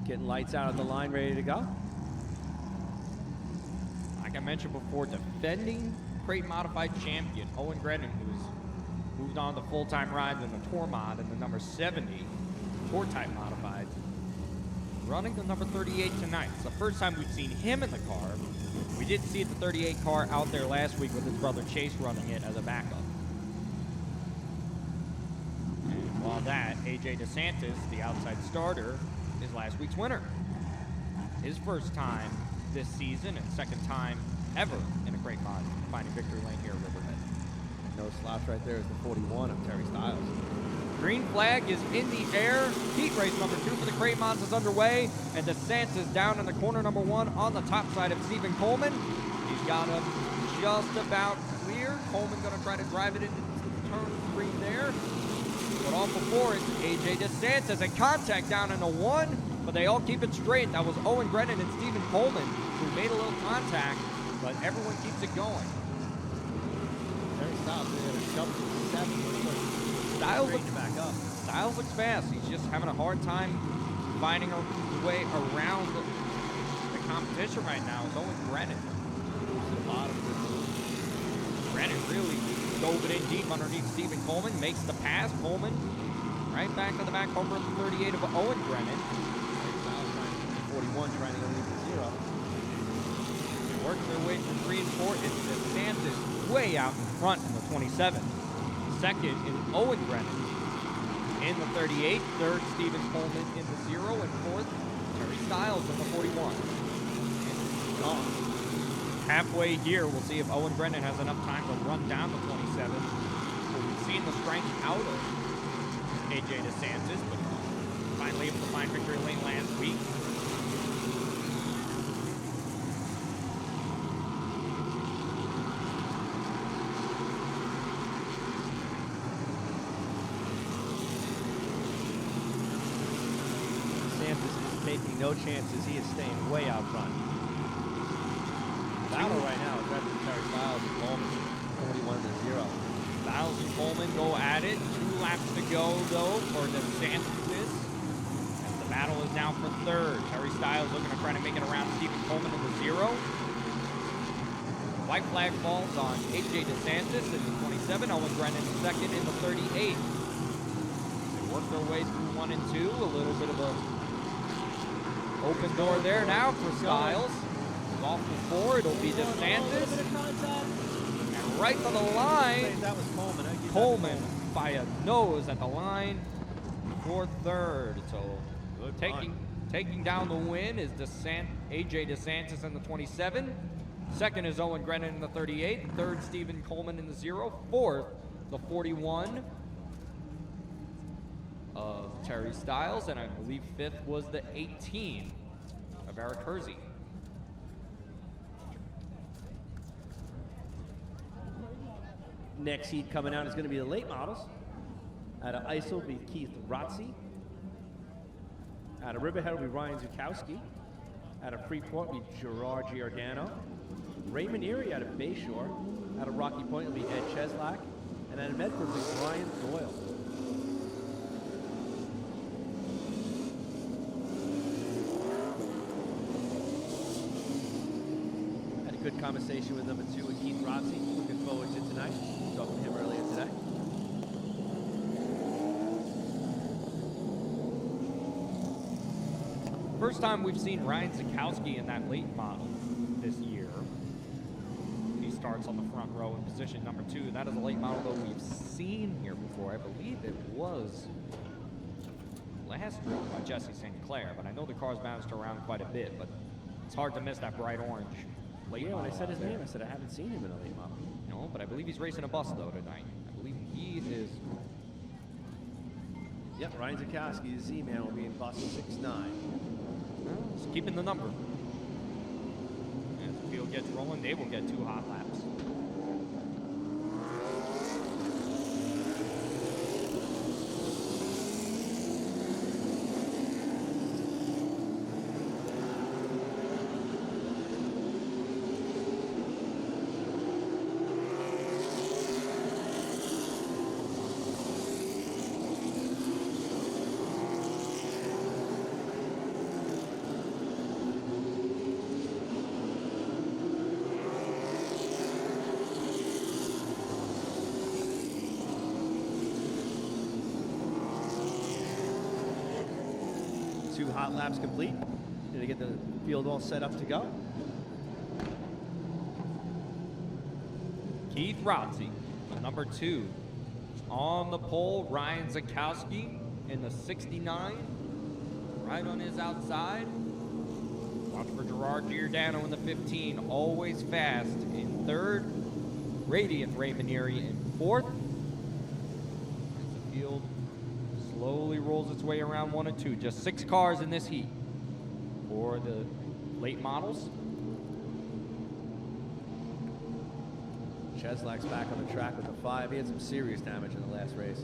Getting lights out of the line, ready to go. Like I mentioned before, defending crate modified champion Owen Grennan, who's moved on to full-time rides in the Tour Mod in the number 70 Tour type modified, running the number 38 tonight. It's the first time we've seen him in the car. We did see the 38 car out there last week with his brother Chase running it as a backup. And while that, AJ DeSantis, the outside starter, is last week's winner. His first time this season and second time ever in a crate mod finding victory lane here at Riverhead. No slouch right there is the 41 of Terry Stiles. Green flag is in the air. Heat race number 2 for the crate mods is underway, and DeSantis down in the corner number 1 on the top side of Stephen Coleman. He's got him just about clear. Coleman gonna try to drive it into turn 3 there. But off before it's AJ DeSantis and contact down in the 1, but they all keep it straight. That was Owen Grennan and Stephen Coleman who made a little contact, but everyone keeps it going. Terry Stiles is going to jump to 7. Stiles looks fast. He's just having a hard time finding a way around the competition right now. It's Owen Grennan. To the bottom. Grennan really dove it in deep underneath Stephen Coleman, makes the pass. Coleman right back to the back over the 38 of Owen Grennan. 41 trying to go into 0. They work their way from 3 and 4. It's DeSantis way out in front in the 27. Second is Owen Grennan in the 38. Third, Stephen Coleman in the 0. And fourth, Terry Stiles in the 41. Gone. Halfway here, we'll see if Owen Grennan has enough time to run down the 27. We've seen the strength out of AJ DeSantis, but finally able to find victory lane last week. DeSantis is taking no chances. He is staying way out front. Battle right now is Terry Stiles and Coleman, 41 to 0. Styles and Coleman go at it. 2 laps to go, though, for DeSantis. As the battle is now for third. Terry Styles looking to try to make it around Stephen Coleman in the 0. White flag falls on A.J. DeSantis in the 27. Owen Brennan second in the 38. They work their way through 1 and 2. A little bit of a open door there now for Styles. Off before, it'll be DeSantis. And right to the line, That was Coleman. Coleman by a nose at the line for third. So taking down the win is A.J. DeSantis in the 27. Second is Owen Brennan in the 38. Third, Stephen Coleman in the 0. Fourth, the 41 of Terry Styles. And I believe fifth was the 18 of Eric Hersey. Next heat coming out is going to be the late models. Out of ISO will be Keith Rotzi. Out of Riverhead will be Ryan Zukowski. Out of Freeport will be Gerard Giordano. Raymond Erie out of Bayshore. Out of Rocky Point will be Ed Cheslak. And out of Medford will be Brian Doyle. Had a good conversation with number 2 with Keith Rotzi. Looking forward to tonight. Talked to him earlier today. First time we've seen Ryan Zukowski in that late model this year. He starts on the front row in position number 2. That is a late model that we've seen here before. I believe it was last year by Jesse St. Clair, but I know the car's bounced around quite a bit, but it's hard to miss that bright orange late model. When I said his name, I said I haven't seen him in a late model. No, but I believe he's racing a bus though tonight. I believe he is. Yep, Ryan Zukowski, the Z-Man, will be in bus 6'9". Just keeping the number. As the field gets rolling, they will get 2 hot laps. Two hot laps complete. Gonna get the field all set up to go. Keith Rotzi, the number 2. On the pole, Ryan Zukowski in the 69. Right on his outside. Watch for Gerard Giordano in the 15. Always fast in third. Radiant Raymond Erie in fourth. As the field slowly rolls its way around 1 and 2. Just 6 cars in this heat for the late models. Cheslak's back on the track with the 5. He had some serious damage in the last race.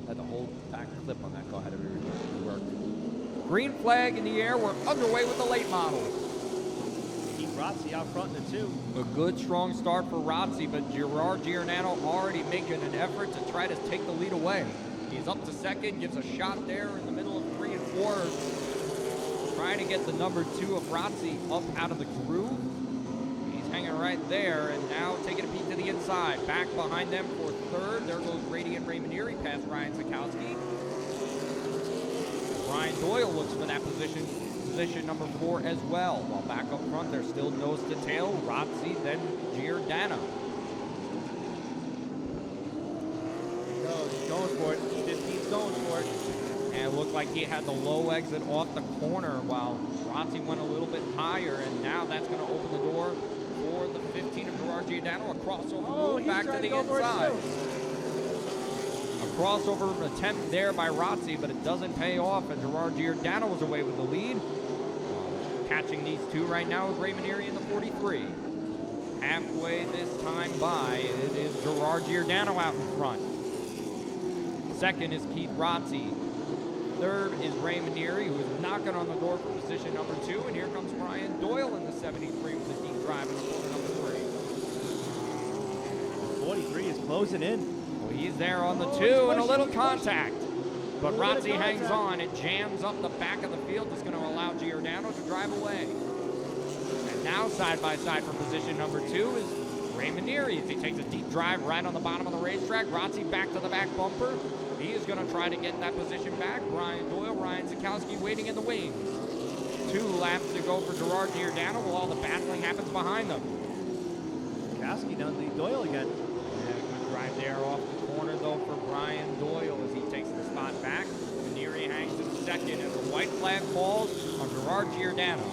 Had the whole back clip on that car had to be reworked. Green flag in the air. We're underway with the late models. Keith Rotzi out front in the 2. A good, strong start for Rotzi, but Gerard Giordano already making an effort to try to take the lead away. He's up to second, gives a shot there in the middle of 3 and 4. Trying to get the number 2 of Rotzi up out of the groove. He's hanging right there, and now taking a peek to the inside. Back behind them for third. There goes Radiant Raymond Erie past Ryan Zukowski. Brian Doyle looks for that position number 4 as well. While back up front, they're still nose to tail. Rotzi, then Giordano. He's going for it. 15's going for it. And it looked like he had the low exit off the corner while Rotzi went a little bit higher, and now that's going to open the door for the 15 of Gerard Giordano. A crossover move back to the inside. A crossover attempt there by Rotzi, but it doesn't pay off, and Gerard Giordano was away with the lead. Catching these 2 right now is Raymond Erie in the 43. Halfway this time by, it is Gerard Giordano out in front. Second is Keith Rotzi. Third is Raymond Erie, who is knocking on the door for position number 2. And here comes Brian Doyle in the 73 with a deep drive in the corner number 3. 43 is closing in. Well, he's there on the Oh, 2 he's and a pushing, little he's pushing. contact. But A little bit Rotzi of hangs contact. on. It jams up the back of the field. It's going to allow Giordano to drive away. And now side by side for position number 2 is Ray Maneri as he takes a deep drive right on the bottom of the racetrack. Rotzi back to the back bumper. He is going to try to get in that position back. Brian Doyle, Ryan Zakowski waiting in the wings. 2 laps to go for Gerard Giordano while all the battling happens behind them. Kowski down the Doyle again. Yeah, good drive there off the corner though for Brian Doyle as he takes the spot back. Maneri hangs in second as the white flag falls on Gerard Giordano.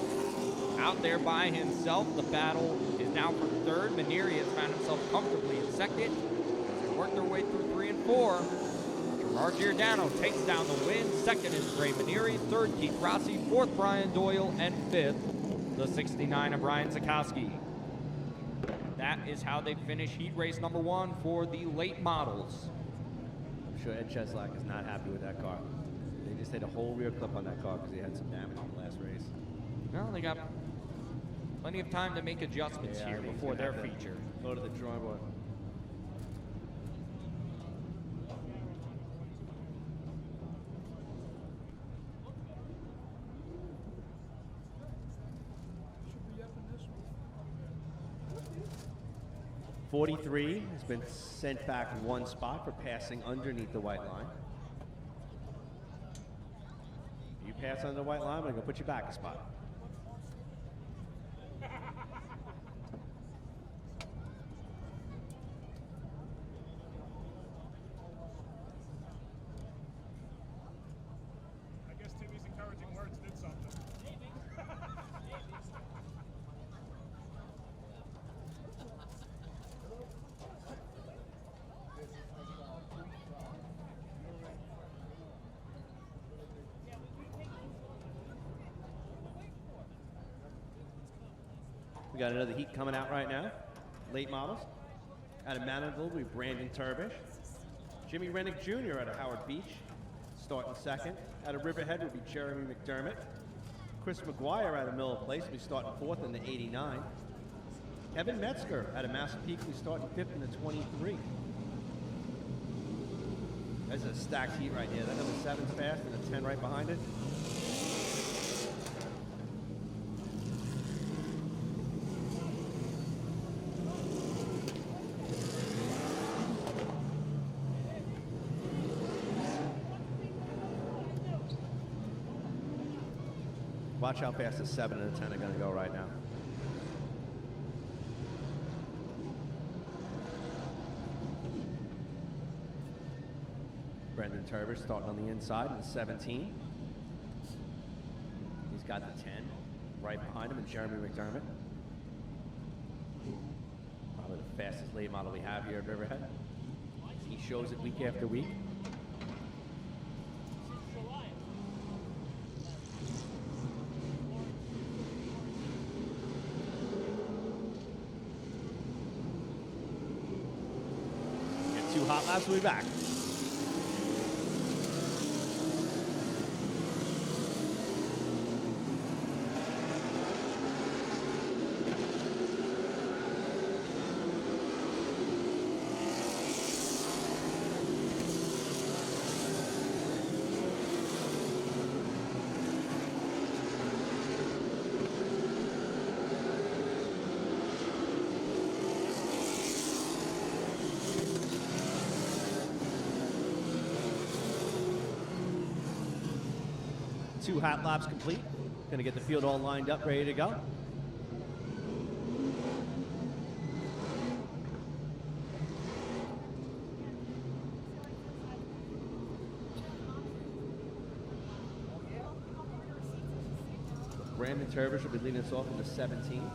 Out there by himself, the battle is now for third. Maneri has found himself comfortably in second. As they work their way through 3 and 4. Gerard Giordano takes down the win. Second is Ray Maneri. Third, Keith Rossi. Fourth, Brian Doyle. And fifth, the 69 of Brian Zakowski. That is how they finish heat race number 1 for the late models. I'm sure Ed Cheslak is not happy with that car. They just hit a whole rear clip on that car because they had some damage in the last race. Well, they got plenty of time to make adjustments Yeah, I here think he's before gonna their have to feature. Go to the drawing board. .43 has been sent back 1 spot for passing underneath the white line. If you pass under the white line, I'm going to put you back a spot. I guess Timmy's encouraging words did something. We got another heat coming out right now. Late models. Out of Mandeville, we have Brandon Turbish. Jimmy Rennick Jr. out of Howard Beach, starting second. Out of Riverhead will be Jeremy McDermott. Chris McGuire out of Miller Place will be starting 4th in the 89. Evan Metzger out of Massapequa will be starting 5th in the 23. That's a stacked heat right here. That number 7's fast and the 10 right behind it. Watch how fast the 7 and the 10 are going to go right now. Brendan Turbish starting on the inside in the 17. He's got the 10 right behind him, and Jeremy McDermott. Probably the fastest late model we have here at Riverhead. He shows it week after week. Get 2 hot laps, we'll be back. Two hot laps complete. Going to get the field all lined up, ready to go. Brandon Turbish will be leading us off in the 17.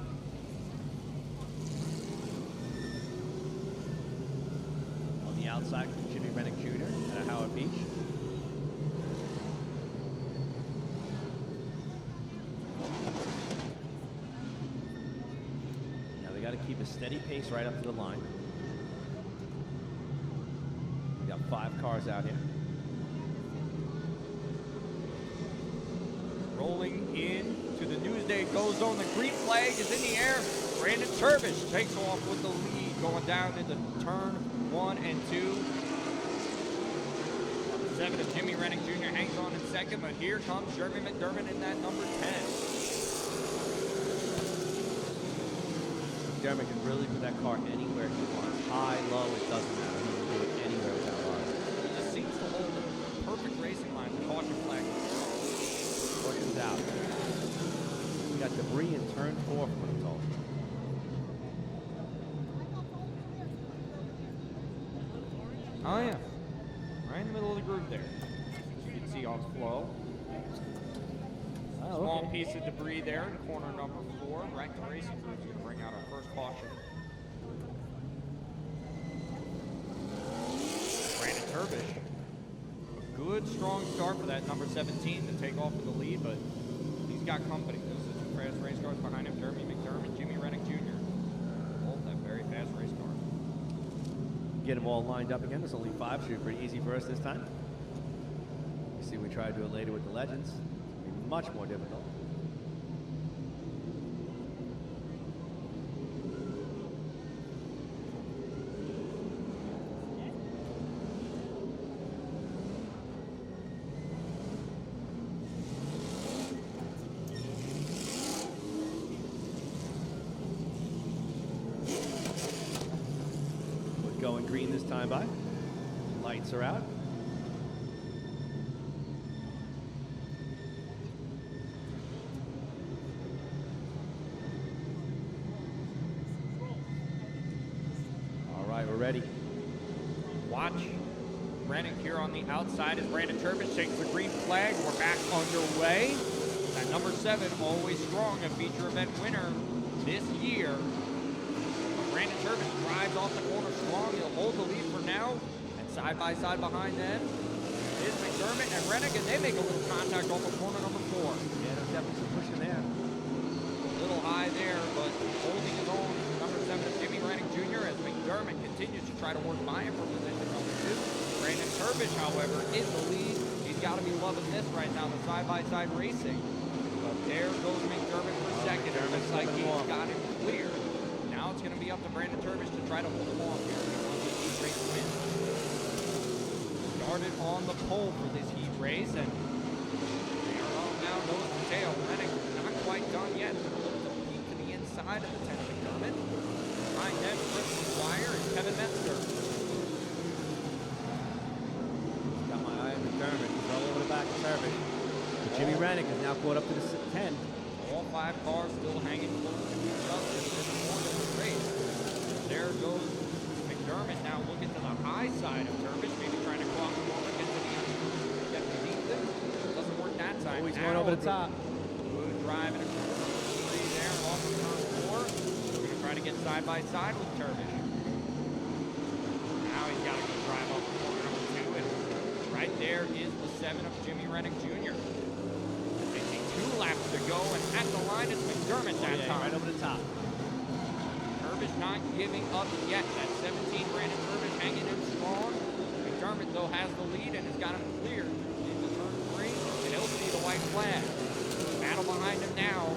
On the outside, Jimmy Rennick Jr. out of Howard Beach. Got to keep a steady pace right up to the line. We got 5 cars out here. Rolling in to the Newsday Go Zone. The green flag is in the air. Brandon Turbish takes off with the lead going down into turn 1 and 2. 7 of Jimmy Rennick Jr. hangs on in second, but here comes Jeremy McDermott in that number 10. Dermot can really put that car anywhere he wants. High, low, it doesn't matter. He can do it anywhere with that car. He just seems to hold a perfect racing line. Caution flag. Caution's out. We got debris in turn 4 from what I'm told. Oh, yeah. Right in the middle of the group there. You can see off flow. Oh, Small okay. piece of debris there in corner number 4. Right, the racing crew's going to bring out our first caution. Brandon Turbish. Good, strong start for that number 17 to take off with the lead, but he's got company. Those are the 2 fast race cars behind him, Jeremy McDermott, Jimmy Rennick Jr. Both have very fast race cars. Get them all lined up again. There's only 5, should be pretty easy for us this time. You see, we try to do it later with the Legends. It'll be much more difficult. We're going green this time by. Lights are out. All right, we're ready. Watch Rennick here on the outside as Brandon Turbish takes the green flag. We're back underway. That number 7, always strong, a feature event winner this year. Brandon Turbish drives off the corner strong. He'll hold the lead for now. And side by side behind them is McDermott and Rennick, and they make a little contact off of corner number 4. Yeah, there's definitely some pushing there. A little high there, but holding his own. Number 7 is Jimmy Rennick Jr. as McDermott continues to try to work by him from position number 2. Brandon Turbish, however, in the lead. He's got to be loving this right now, the side-by-side racing. But there goes McDermott for second. It looks like he's got him clear. Now it's going to be up to Brandon Turbish to try to hold him off here. He wants this heat race win. Started on the pole for this heat race, and they are all now nose to tail. Rennick not quite done yet. Look to peek to the inside of the 10 McDermott. Behind them, Chris McGuire and Kevin Metzger. Got my eye on McDermott. He's all over the back of Turbish. But Jimmy Rennick is now caught up to the 10. All 5 cars still hanging close to each other in this point of the race. There goes McDermott now looking to the high side of Turbish, maybe trying to cross him over, get beneath him. Doesn't work that time. Oh, he's going over the top. Good drive and a corner number 3 there, off of turn 4. We're going to try to get side by side with Turbish. Now he's got a good drive off of corner number 2, and right there is the 7 of Jimmy Rennick Jr. 2 laps to go, and at the line it's McDermott that time. Right over the top. Turbish not giving up yet. That 17 Brandon Turbish hanging in strong. McDermott, though, has the lead and has got him cleared into turn 3, and he'll see the white flag. Battle behind him now.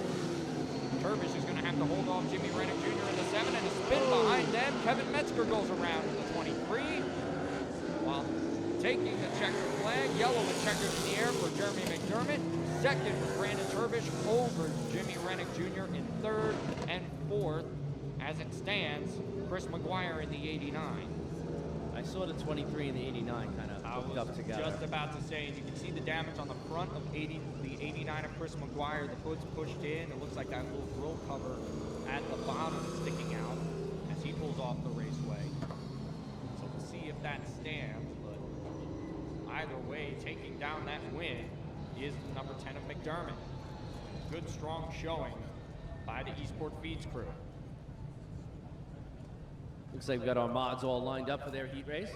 Turbish is going to have to hold off Jimmy Rennick Jr. in the 7, and a spin behind them. Kevin Metzger goes around in the 23, while taking the checker flag. Yellow and checkers in the air for Jeremy McDermott. Second was Brandon Turbish over Jimmy Rennick Jr. in 3rd and 4th. As it stands, Chris McGuire in the 89. I saw the 23 and the 89 kind of hooked up together. Just about to say, and you can see the damage on the front of the 89 of Chris McGuire. The hood's pushed in. It looks like that little grill cover at the bottom is sticking out as he pulls off the raceway. So we'll see if that stands, but either way, taking down that win is the number 10 of McDermott. Good, strong showing by the Eastport Feeds crew. Looks like we've got our mods all lined up for their heat race.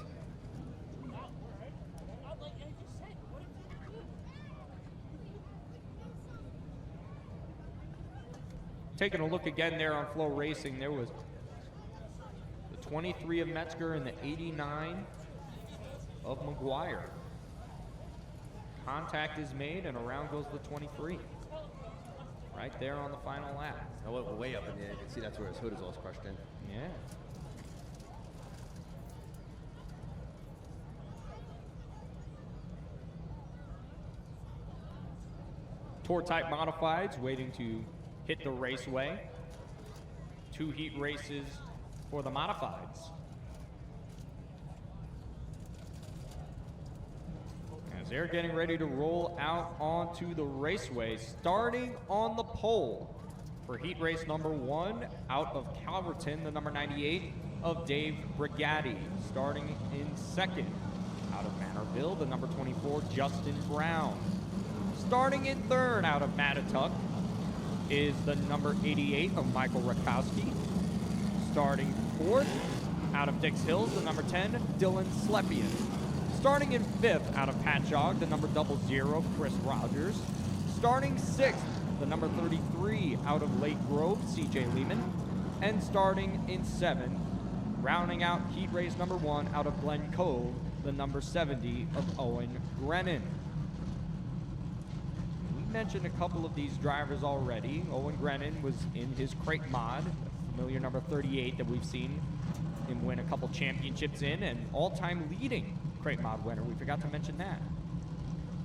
Taking a look again there on Flow Racing, there was the 23 of Metzger and the 89 of McGuire. Contact is made, and around goes the 23. Right there on the final lap. I went way up in there. You can see that's where his hood is all crushed in. Yeah. Tour-type modifieds waiting to hit the raceway. 2 heat races for the modifieds. As they're getting ready to roll out onto the raceway, starting on the pole for heat race number 1 out of Calverton, the number 98 of Dave Brigatti. Starting in second out of Manorville, the number 24, Justin Brown. Starting in third out of Mattituck is the number 88 of Michael Rakowski. Starting fourth out of Dix Hills, the number 10, Dylan Slepian. Starting in fifth out of Patchogue, the number 00, Chris Rogers. Starting sixth, the number 33 out of Lake Grove, CJ Lehman. And starting in seventh, rounding out heat race number 1 out of Glen Cove, the number 70 of Owen Grennan. We mentioned a couple of these drivers already. Owen Grennan was in his crate mod, familiar number 38 that we've seen him win a couple championships in, and all-time leading crate mod winner. We forgot to mention that.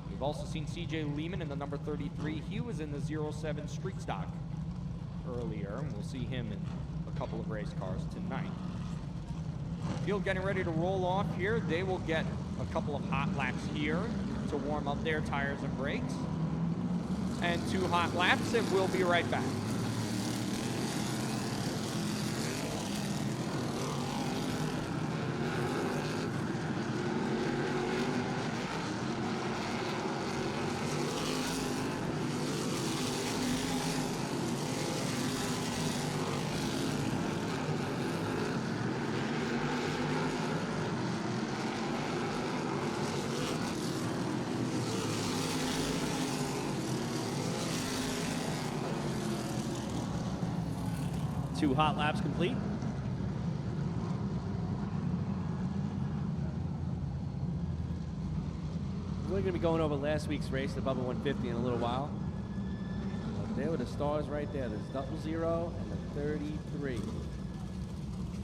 We've also seen CJ Lehman in the number 33. He was in the 07 Street Stock earlier, and we'll see him in a couple of race cars tonight. Field getting ready to roll off here. They will get a couple of hot laps here to warm up their tires and brakes. And 2 hot laps, and we'll be right back. Two hot laps complete. We're going to be going over last week's race, the Bubba 150, in a little while. But there were the stars right there. There's 00 and the 33.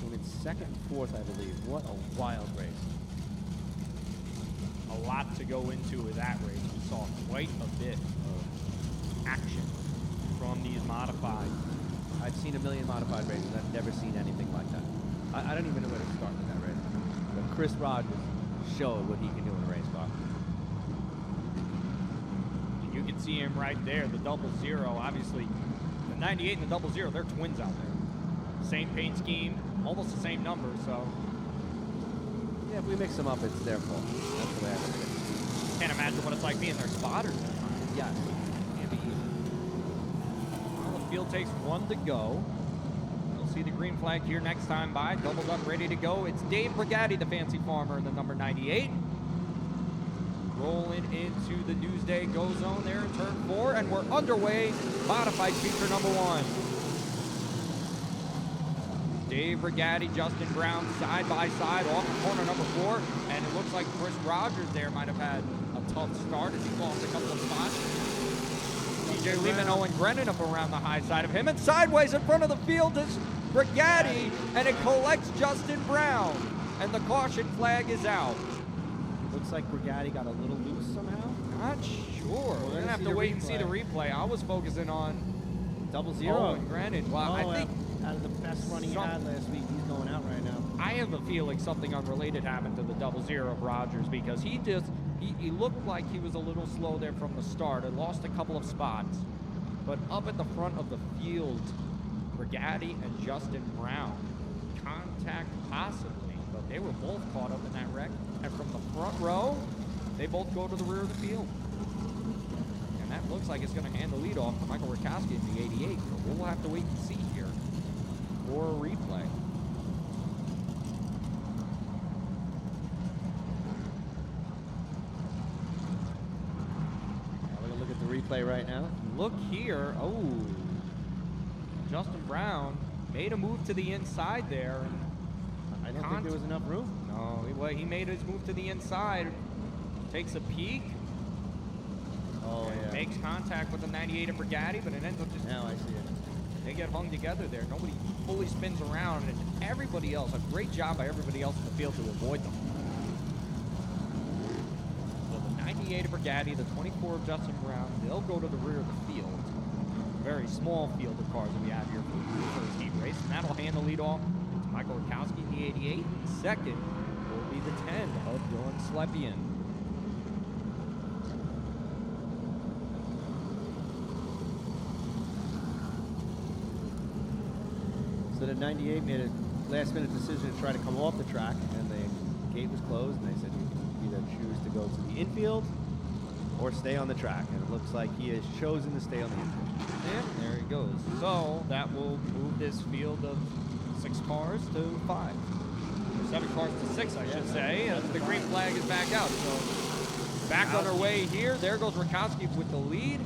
Moving second and fourth, I believe. What a wild race. A lot to go into with that race. We saw quite a bit of action from these modified. I've seen a million modified races. I've never seen anything like that. I don't even know where to start with that race. But Chris Rogers showed what he can do in a race car. You can see him right there, the 00. Obviously, the 98 and the 00, they're twins out there. Same paint scheme, almost the same number, so. Yeah, if we mix them up, it's their fault. That's the way I look at it. Can't imagine what it's like being their spotters. Yes. Can't be easy. Well, the field takes 1 to go. You'll see the green flag here next time by. Doubled up, ready to go. It's Dave Brigatti, the fancy farmer, the number 98. Rolling into the Newsday Go Zone there in turn 4, and we're underway. Modified feature number 1. Dave Brigatti, Justin Brown, side by side off the corner number 4, and it looks like Chris Rogers there might have had a tough start as he lost a couple of spots. CJ Lehman, Owen Grennan up around the high side of him, and sideways in front of the field is Brigatti, and it collects Justin Brown, and the caution flag is out. Looks like Brigatti got a little loose somehow. Not sure. We're going to have to wait and see the replay. I was focusing on 00. Owen Grennan. Well, I think out of the best run he had last week, he's going out right now. I have a feeling something unrelated happened to the 00 of Rogers, because he looked like he was a little slow there from the start and lost a couple of spots. But up at the front of the field, Brigatti and Justin Brown, contact possibly, but they were both caught up in that wreck. And from the front row, they both go to the rear of the field. And that looks like it's going to hand the lead off to Michael Rakowski in the 88. But we'll have to wait and see here for a replay. We're going to look at the replay right now. Look here. Oh, Justin Brown made a move to the inside there. And I don't think there was enough room. No, well, he made his move to the inside, takes a peek, makes contact with the 98 of Brigatti, but it ends up just... Now I see it. They get hung together there. Nobody fully spins around, and everybody else, a great job by everybody else in the field to avoid them. So the 28 of Brigatti, the 24 of Justin Brown. They'll go to the rear of the field. Very small field of cars that we have here for the first heat race, and that'll hand the lead off to Michael Rakowski in the 88. Second will be the 10 of Dylan Slepian. So the 98 made a last-minute decision to try to come off the track, and the gate was closed, and they said you can either choose to go to the infield or stay on the track. And it looks like he has chosen to stay on the infield. And there he goes. So that will move this field of 6 cars to 5. Or 7 cars to 6, I should say. The green flag is back out. So back on our way here. There goes Rakowski with the lead.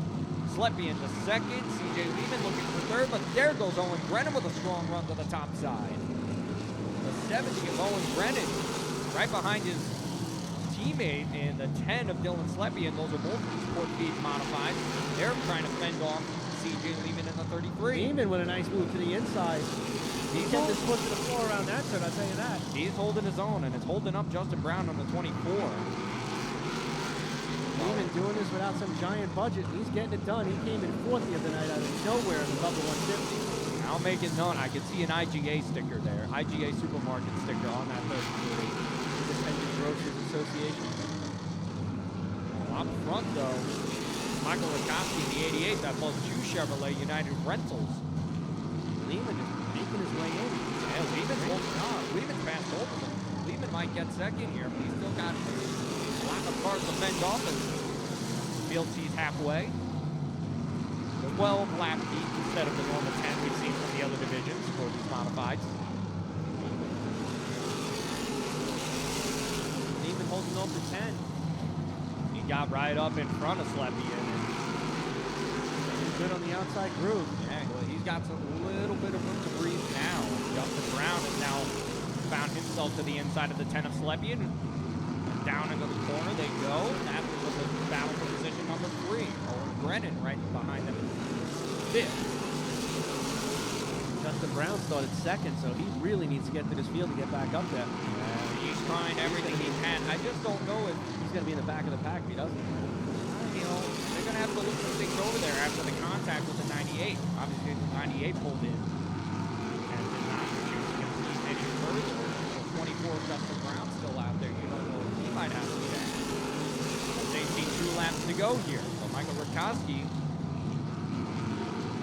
Slepian the second. CJ Lehman looking for third, but there goes Owen Brennan with a strong run to the top side. The 70 of Owen Brennan right behind his teammate, and the 10 of Dylan Slepian. Those are both sport feed modified. They're trying to fend off CJ Lehman in the 33. Lehman with a nice move to the inside. He kept his foot to the floor around that turn, I'll tell you that. He's holding his own, and it's holding up Justin Brown on the 24. Lehman doing this without some giant budget. He's getting it done. He came in 4th the other night out of nowhere in the double 150. I'll make it known. I can see an IGA sticker there. IGA supermarket sticker on that 33. Independent Grocers Association. Up front, though, Michael Rakowski in the 88. That was Chu Chevrolet United Rentals. Lehman is making his way in. Yeah, Lehman's holding on. Lehman's fast over them. Lehman might get second here, but he's still got a lot of cars to fend off as field sees halfway. The 12 lap heat instead of the normal 10 we've seen from the other divisions for these modifieds. Lehman holding on for 10. He got right up in front of Slepian. He's good on the outside groove. Yeah, well, he's got a little bit of room to breathe now. Justin Brown has now found himself to the inside of the 10 of Slepian. Down into the corner they go. That was a battle for position number 3. Owen Brennan right behind them in 5th. Justin Brown started 2nd, so he really needs to get to this field to get back up there. He's trying everything he can. I just don't know if He's going to be in the back of the pack if he doesn't. you know, they're going to have to look some things over there after the contact with the 98. Obviously, the 98 pulled in and did not choose to compete any further. So 24 Justin Brown still out there. You don't know if he might have to be that. They see 2 laps to go here. So Michael Rakowski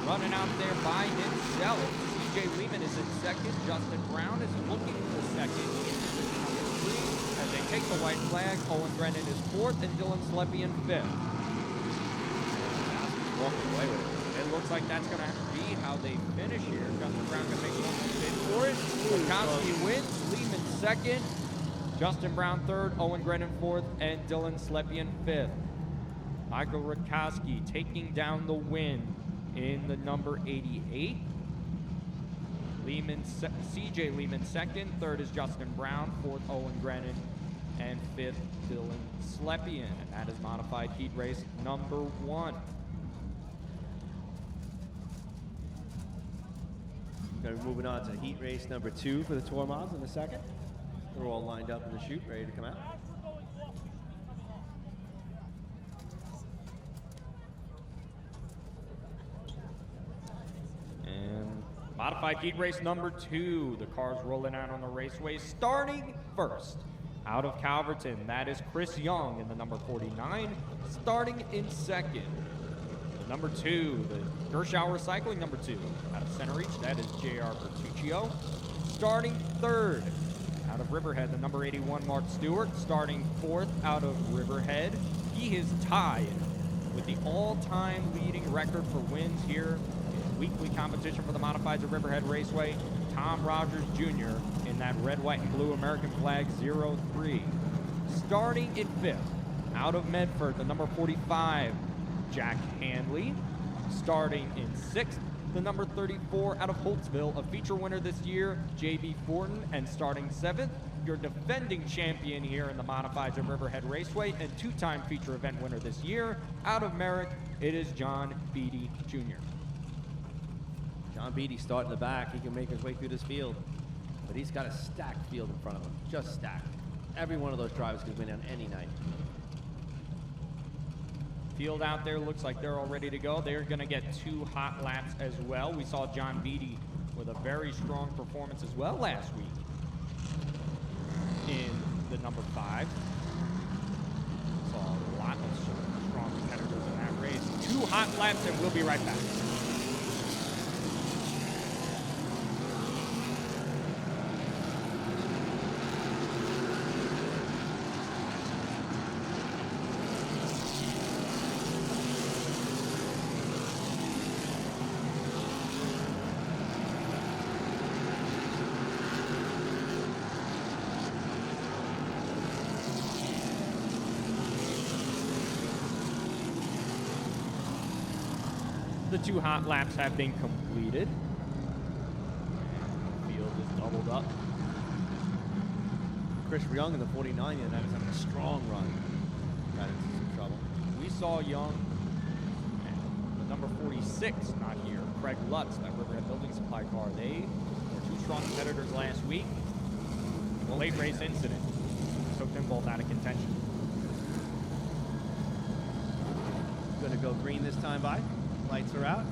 running out there by himself. CJ Lehman is in 2nd. Justin Brown is looking for 2nd. As they take the white flag, Owen Brennan is 4th and Dylan Slepian 5th. Walking away with it. It looks like that's going to be how they finish here. Justin Brown can make one more bid for it. Rakowski wins, Lehman 2nd, Justin Brown 3rd, Owen Brennan 4th, and Dylan Slepian 5th. Michael Rakowski taking down the win in the number 88. CJ Lehman 2nd, 3rd is Justin Brown, 4th Owen Brennan, and 5th Dylan Slepian. And that is modified heat race number 1. Going to be moving on to heat race number 2 for the tour mods in a second. They're all lined up in the chute, ready to come out. And modified heat race number 2. The cars rolling out on the raceway, starting first. Out of Calverton, that is Chris Young in the number 49, starting in 2nd. The number 2, the Gershauer Recycling number 2. Out of Center Reach, that is J.R. Bertuccio. Starting 3rd. Out of Riverhead, the number 81, Mark Stewart. Starting 4th out of Riverhead. He is tied with the all-time leading record for wins here in weekly competition for the Modifieds at Riverhead Raceway. Tom Rogers Jr. in that red, white, and blue American flag 03. Starting in 5th, out of Medford, the number 45, Jack Handley. Starting in 6th, the number 34 out of Holtzville, a feature winner this year, J.B. Fortin. And starting 7th, your defending champion here in the Modifieds at Riverhead Raceway and 2-time feature event winner this year, out of Merrick, it is John Beatty Jr. John Beatty starting the back. He can make his way through this field. But he's got a stacked field in front of him. Just stacked. Every one of those drivers can win on any night. Field out there looks like they're all ready to go. They're going to get 2 hot laps as well. We saw John Beatty with a very strong performance as well last week in the number 5. Saw a lot of strong competitors in that race. 2 hot laps, and we'll be right back. The 2 hot laps have been completed. The field is doubled up. Chris Young in the 49 and that is having a strong run. Got into some trouble. We saw Young and the number 46 not here, Craig Lutz, that Riverhead Building Supply car. They were 2 strong competitors last week. A late race incident took them both out of contention. Going to go green this time by. Lights are out.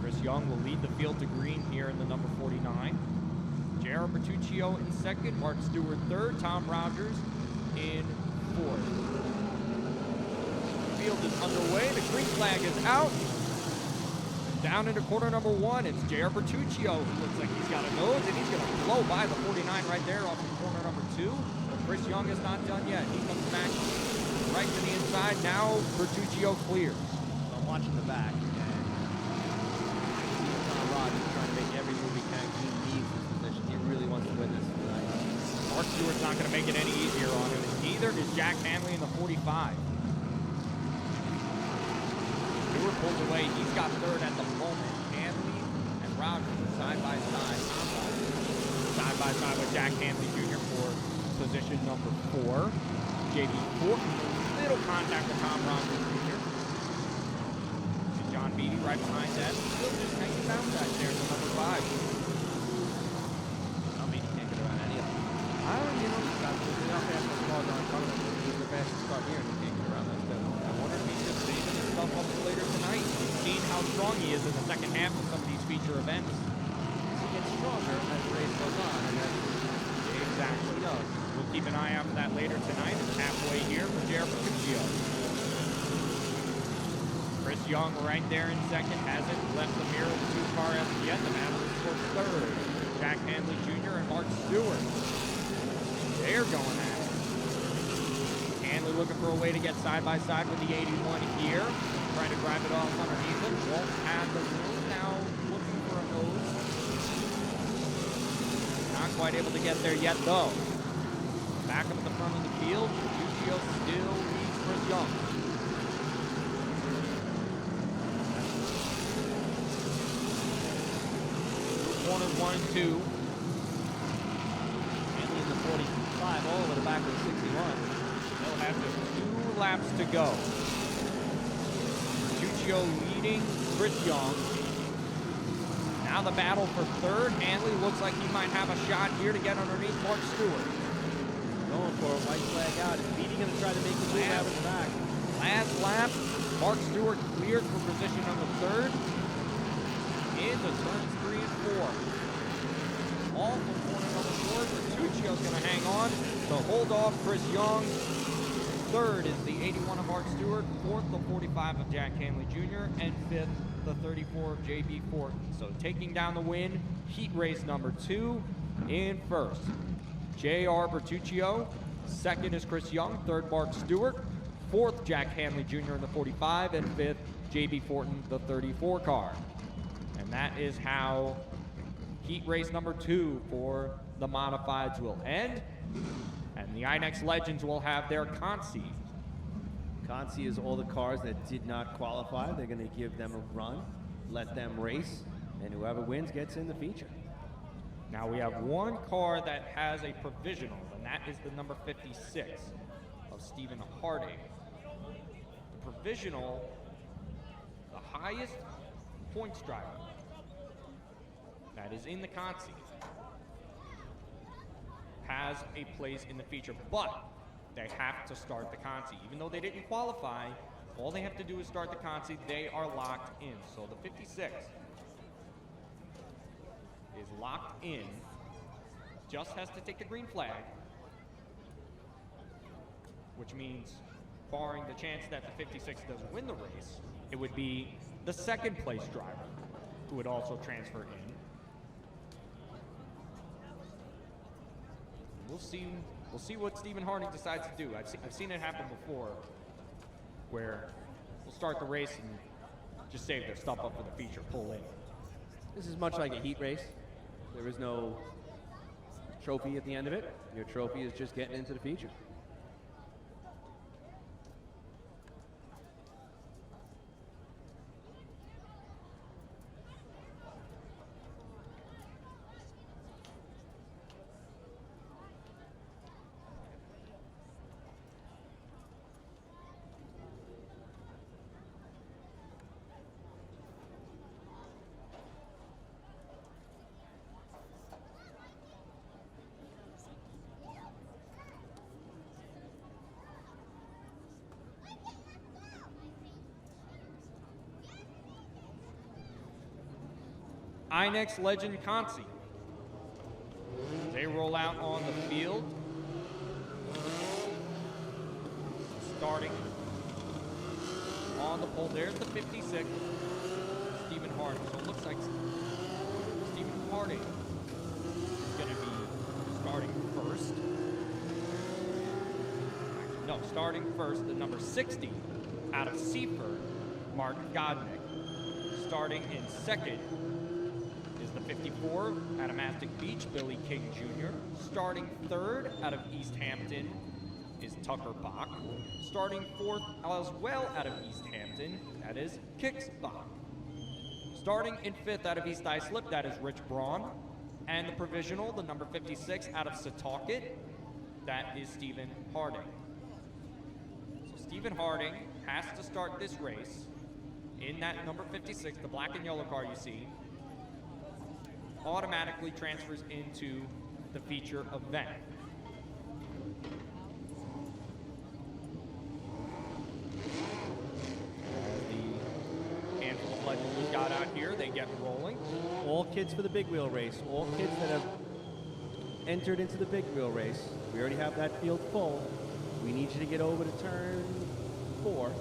Chris Young will lead the field to green here in the number 49. J.R. Bertuccio in second, Mark Stewart third, Tom Rogers in fourth. The field is underway. The green flag is out. Down into corner number 1, it's J.R. Bertuccio, who looks like he's got a nose, and he's going to blow by the 49 right there off of corner number 2. But Chris Young is not done yet. He comes back right to the inside. Now Bertuccio clears. I'm watching the back. Trying to make every move he can. He needs this position. He really wants to win this tonight. Mark Stewart's not going to make it any easier on him. Neither is Jack Hanley in the 45. Stewart pulls away. He's got third at the moment. Hanley and Rogers side by side. Side by side with Jack Hanley Jr. for position number 4. JB Fortin, little contact with Tom Rogers Jr. John Beatty right behind that. Still just hanging down back there in the number 5. John Beatty can't get around any of them. He's got enough fast cars on coming up. He's the fastest car here, and he can't get around that stuff. I wonder if he's just saving himself up for later tonight. We've seen how strong he is in the second half of some of these feature events. He gets stronger as the race goes on, and that's Exactly. he does. We'll keep an eye out for that later tonight. It's halfway here for J.R. Bertuccio. Chris Young right there in second, hasn't left the mirror of the 2-car as of yet. The battle is for third. Jack Hanley Jr. and Mark Stewart. They're going at it. Hanley looking for a way to get side by side with the 81 here. Trying to drive it off underneath him. Won't have the room. Now looking for a nose. Not quite able to get there yet though. Back up at the front of the field. Bertuccio still leads Chris Young. Corners 1 and 2. Hanley in the 45, all over the back of the 61. They'll have just 2 laps to go. Bertuccio leading Chris Young. Now the battle for third. Hanley looks like he might have a shot here to get underneath Mark Stewart. Going for a white flag out. Is Beatty going to try to make the move out of the back? Last lap, Mark Stewart cleared for position number 3rd. Into turns 3 and 4. All from corner number 4. Bertuccio's going to hang on to hold off Chris Young. 3rd is the 81 of Mark Stewart. 4th, the 45 of Jack Hanley Jr. And 5th, the 34 of J.B. Fortin. So taking down the win, heat race number 2 in first. J.R. Bertuccio. 2nd is Chris Young. 3rd, Mark Stewart. 4th, Jack Hanley Jr. in the 45. And 5th, J.B. Fortin, the 34 car. And that is how heat race number 2 for the modifieds will end. And the INEX Legends will have their Consi. Consi is all the cars that did not qualify. They're going to give them a run, let them race, and whoever wins gets in the feature. Now we have one car that has a provisional, and that is the number 56 of Stephen Harding. The provisional, the highest points driver that is in the Consi, has a place in the feature, but they have to start the Consi. Even though they didn't qualify, All they have to do is start the Consi. They are locked in. So the 56 is locked in. Just has to take the green flag, which means, barring the chance that the 56 doesn't win the race, it would be the second place driver who would also transfer in. We'll see what Stephen Harding decides to do. I've seen it happen before, where we'll start the race and just save their stuff up for the feature, pull in. This is much like a heat race. There is no trophy at the end of it. Your trophy is just getting into the feature. INEX legend Consi. They roll out on the field. Starting on the pole. There's the 56. Stephen Harding. So it looks like Stephen Harding is going to be starting first. No, starting first, the number 60 out of Seaford, Mark Godnick. Starting in second is the 54 out of Mastic Beach, Billy King Jr. Starting third out of East Hampton is Tucker Bach. Starting fourth as well out of East Hampton, that is Kix Bach. Starting in fifth out of East Islip, that is Rich Braun. And the provisional, the number 56 out of Setauket, that is Stephen Harding. So Stephen Harding has to start this race in that number 56, the black and yellow car you see, automatically transfers into the feature event. The handful of legends we got out here, they get rolling. All kids for the big wheel race. All kids that have entered into the big wheel race. We already have that field full. We need you to get over to turn 4.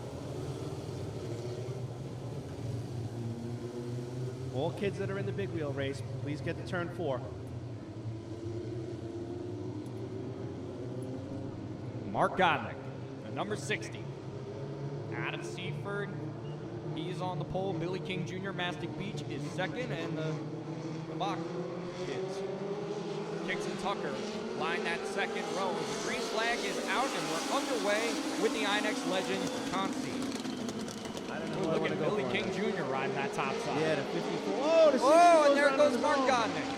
All kids that are in the big wheel race, please get to turn 4. Mark Godnick, the number 60. Out of Seaford, he's on the pole. Billy King Jr., Mastic Beach is second, and the Bach kids, Kix and Tucker, line that second row. The green flag is out, and we're underway with the INEX legend, Consi. Look at Billy King Jr. riding that top side. Yeah, the 54. Oh, the 60 and there out goes on Mark his own. Godnick.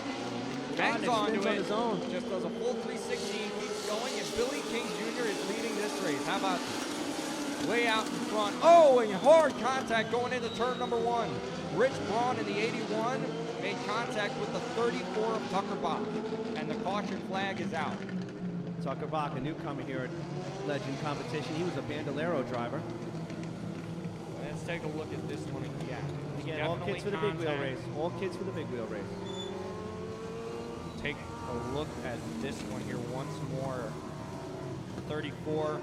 Hangs on to spins on it. his own. Just does a full 360, keeps going, and Billy King Jr. is leading this race. How about this? Way out in front. Oh, and hard contact going into turn number 1. Rich Braun in the 81 made contact with the 34 of Tucker Bach, and the caution flag is out. Tucker Bach, a newcomer here at Legend Competition. He was a Bandolero driver. Let's take a look at this one again. Again, all kids for the big wheel race. All kids for the big wheel race. Take a look at this one here once more. 34,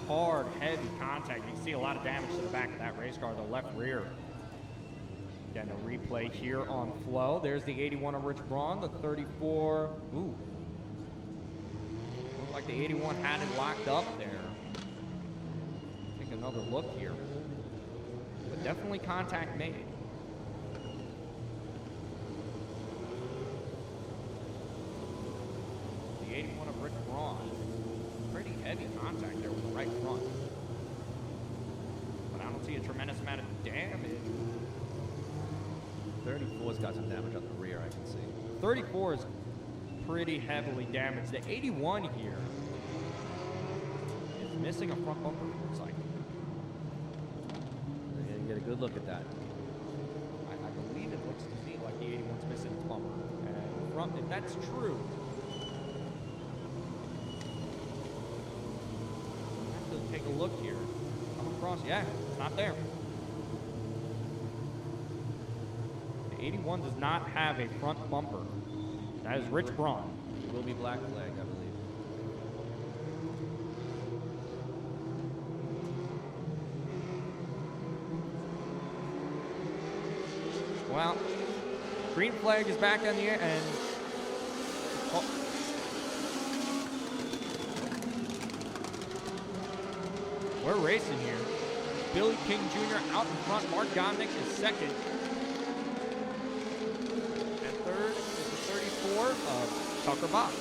hard, heavy contact. You can see a lot of damage to the back of that race car, the left rear. Again, a replay here on Flow. There's the 81 of Rich Braun, the 34. Ooh. Looked like the 81 had it locked up there. Take another look here. But definitely contact made. The 81 of Rich Braun. Pretty heavy contact there with the right front. But I don't see a tremendous amount of damage. 34's got some damage on the rear, I can see. 34 is pretty heavily damaged. The 81 here is missing a front bumper, it looks like. And get a good look at that. I believe it looks to me like the 81's missing its bumper. And front, if that's true, I have to take a look here. Coming across. Yeah, it's not there. The 81 does not have a front bumper. That is Rich Braun. It will be black flag, I believe. Well, green flag is back in the air, and we're racing here. Billy King Jr. out in front. Mark Gondik is second. And third is the 34 of Tucker Bach.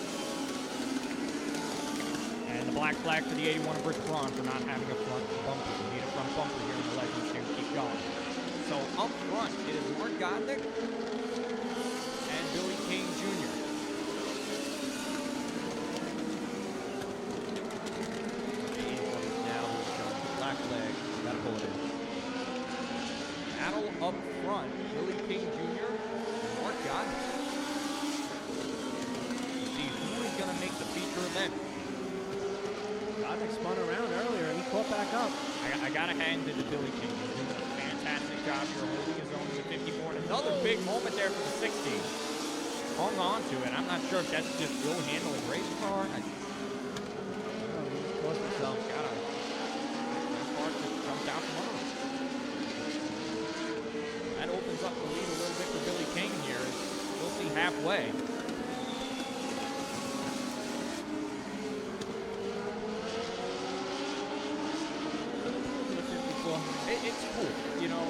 And the black flag for the 81 of Rich Braun for not having a front bumper. We need a front bumper here in the Legends to keep going. So up front, it is Mark Gondik and Billy King Jr. Now, black flag. Gotta pull it in. Battle up front, Billy King Jr. and Mark Gondik. See who is going to make the feature event. Gondik spun around earlier and he caught back up. I got to hand it to Billy King. He's doing a fantastic job here, holding his own with 54. And another big moment there for the 60. Hung on to it. I'm not sure if that's just Bill handling race car. He forced himself. That car just jumped out from under him. That opens up the lead a little bit for Billy King here. We'll see halfway. It's cool. You know,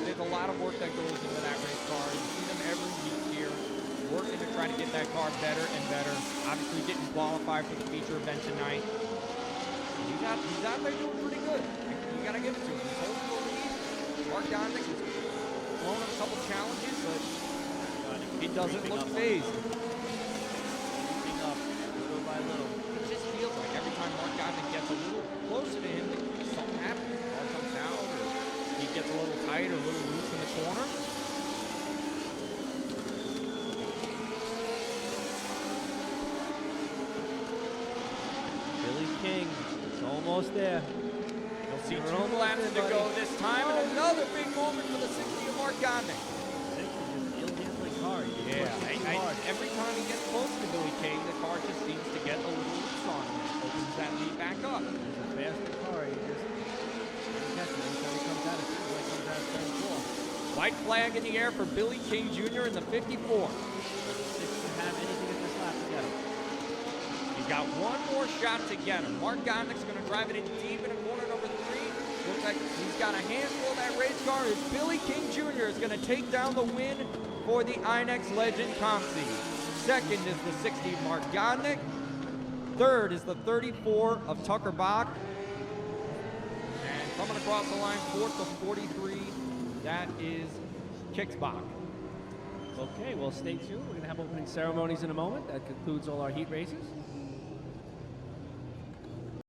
there's a lot of work that goes into that race car. You see them every week here, working to try to get that car better and better. Obviously didn't qualify for the feature event tonight. He's out there doing pretty good. You got to give it to him. He's holding the lead. Mark Gondik has blown up a couple challenges, but he doesn't look phased. Creeping up, little by little. It just feels like every time Mark Gondik gets a little closer to him, something happens. The car comes out, or he gets a little tight or a little loose in the corner. Billy King is almost there. You'll see 2 laps to go this time, and another big moment for the 60 of Mark Gondik. Ill-handling car. Every time he gets close to Billy King, the car just seems to get a little loose on him. Opens that lead back up. It's a faster car. He just catches it. Every time he comes out, it seems like he comes out of turn 4. White flag in the air for Billy King Jr. in the 54. Doesn't have anything at this lap to get him. He's got one more shot to get him. Mark Gondik's going to drive it in deep into corner number 3. Looks like he's got a handful of that race car. As Billy King Jr. is going to take down the win for the INEX Legend Consi. Second is the 60 Mark Gondik. Third is the 34 of Tucker Bach. And coming across the line, fourth of 43, that is Kicksbach. Okay, well, stay tuned. We're going to have opening ceremonies in a moment. That concludes all our heat races.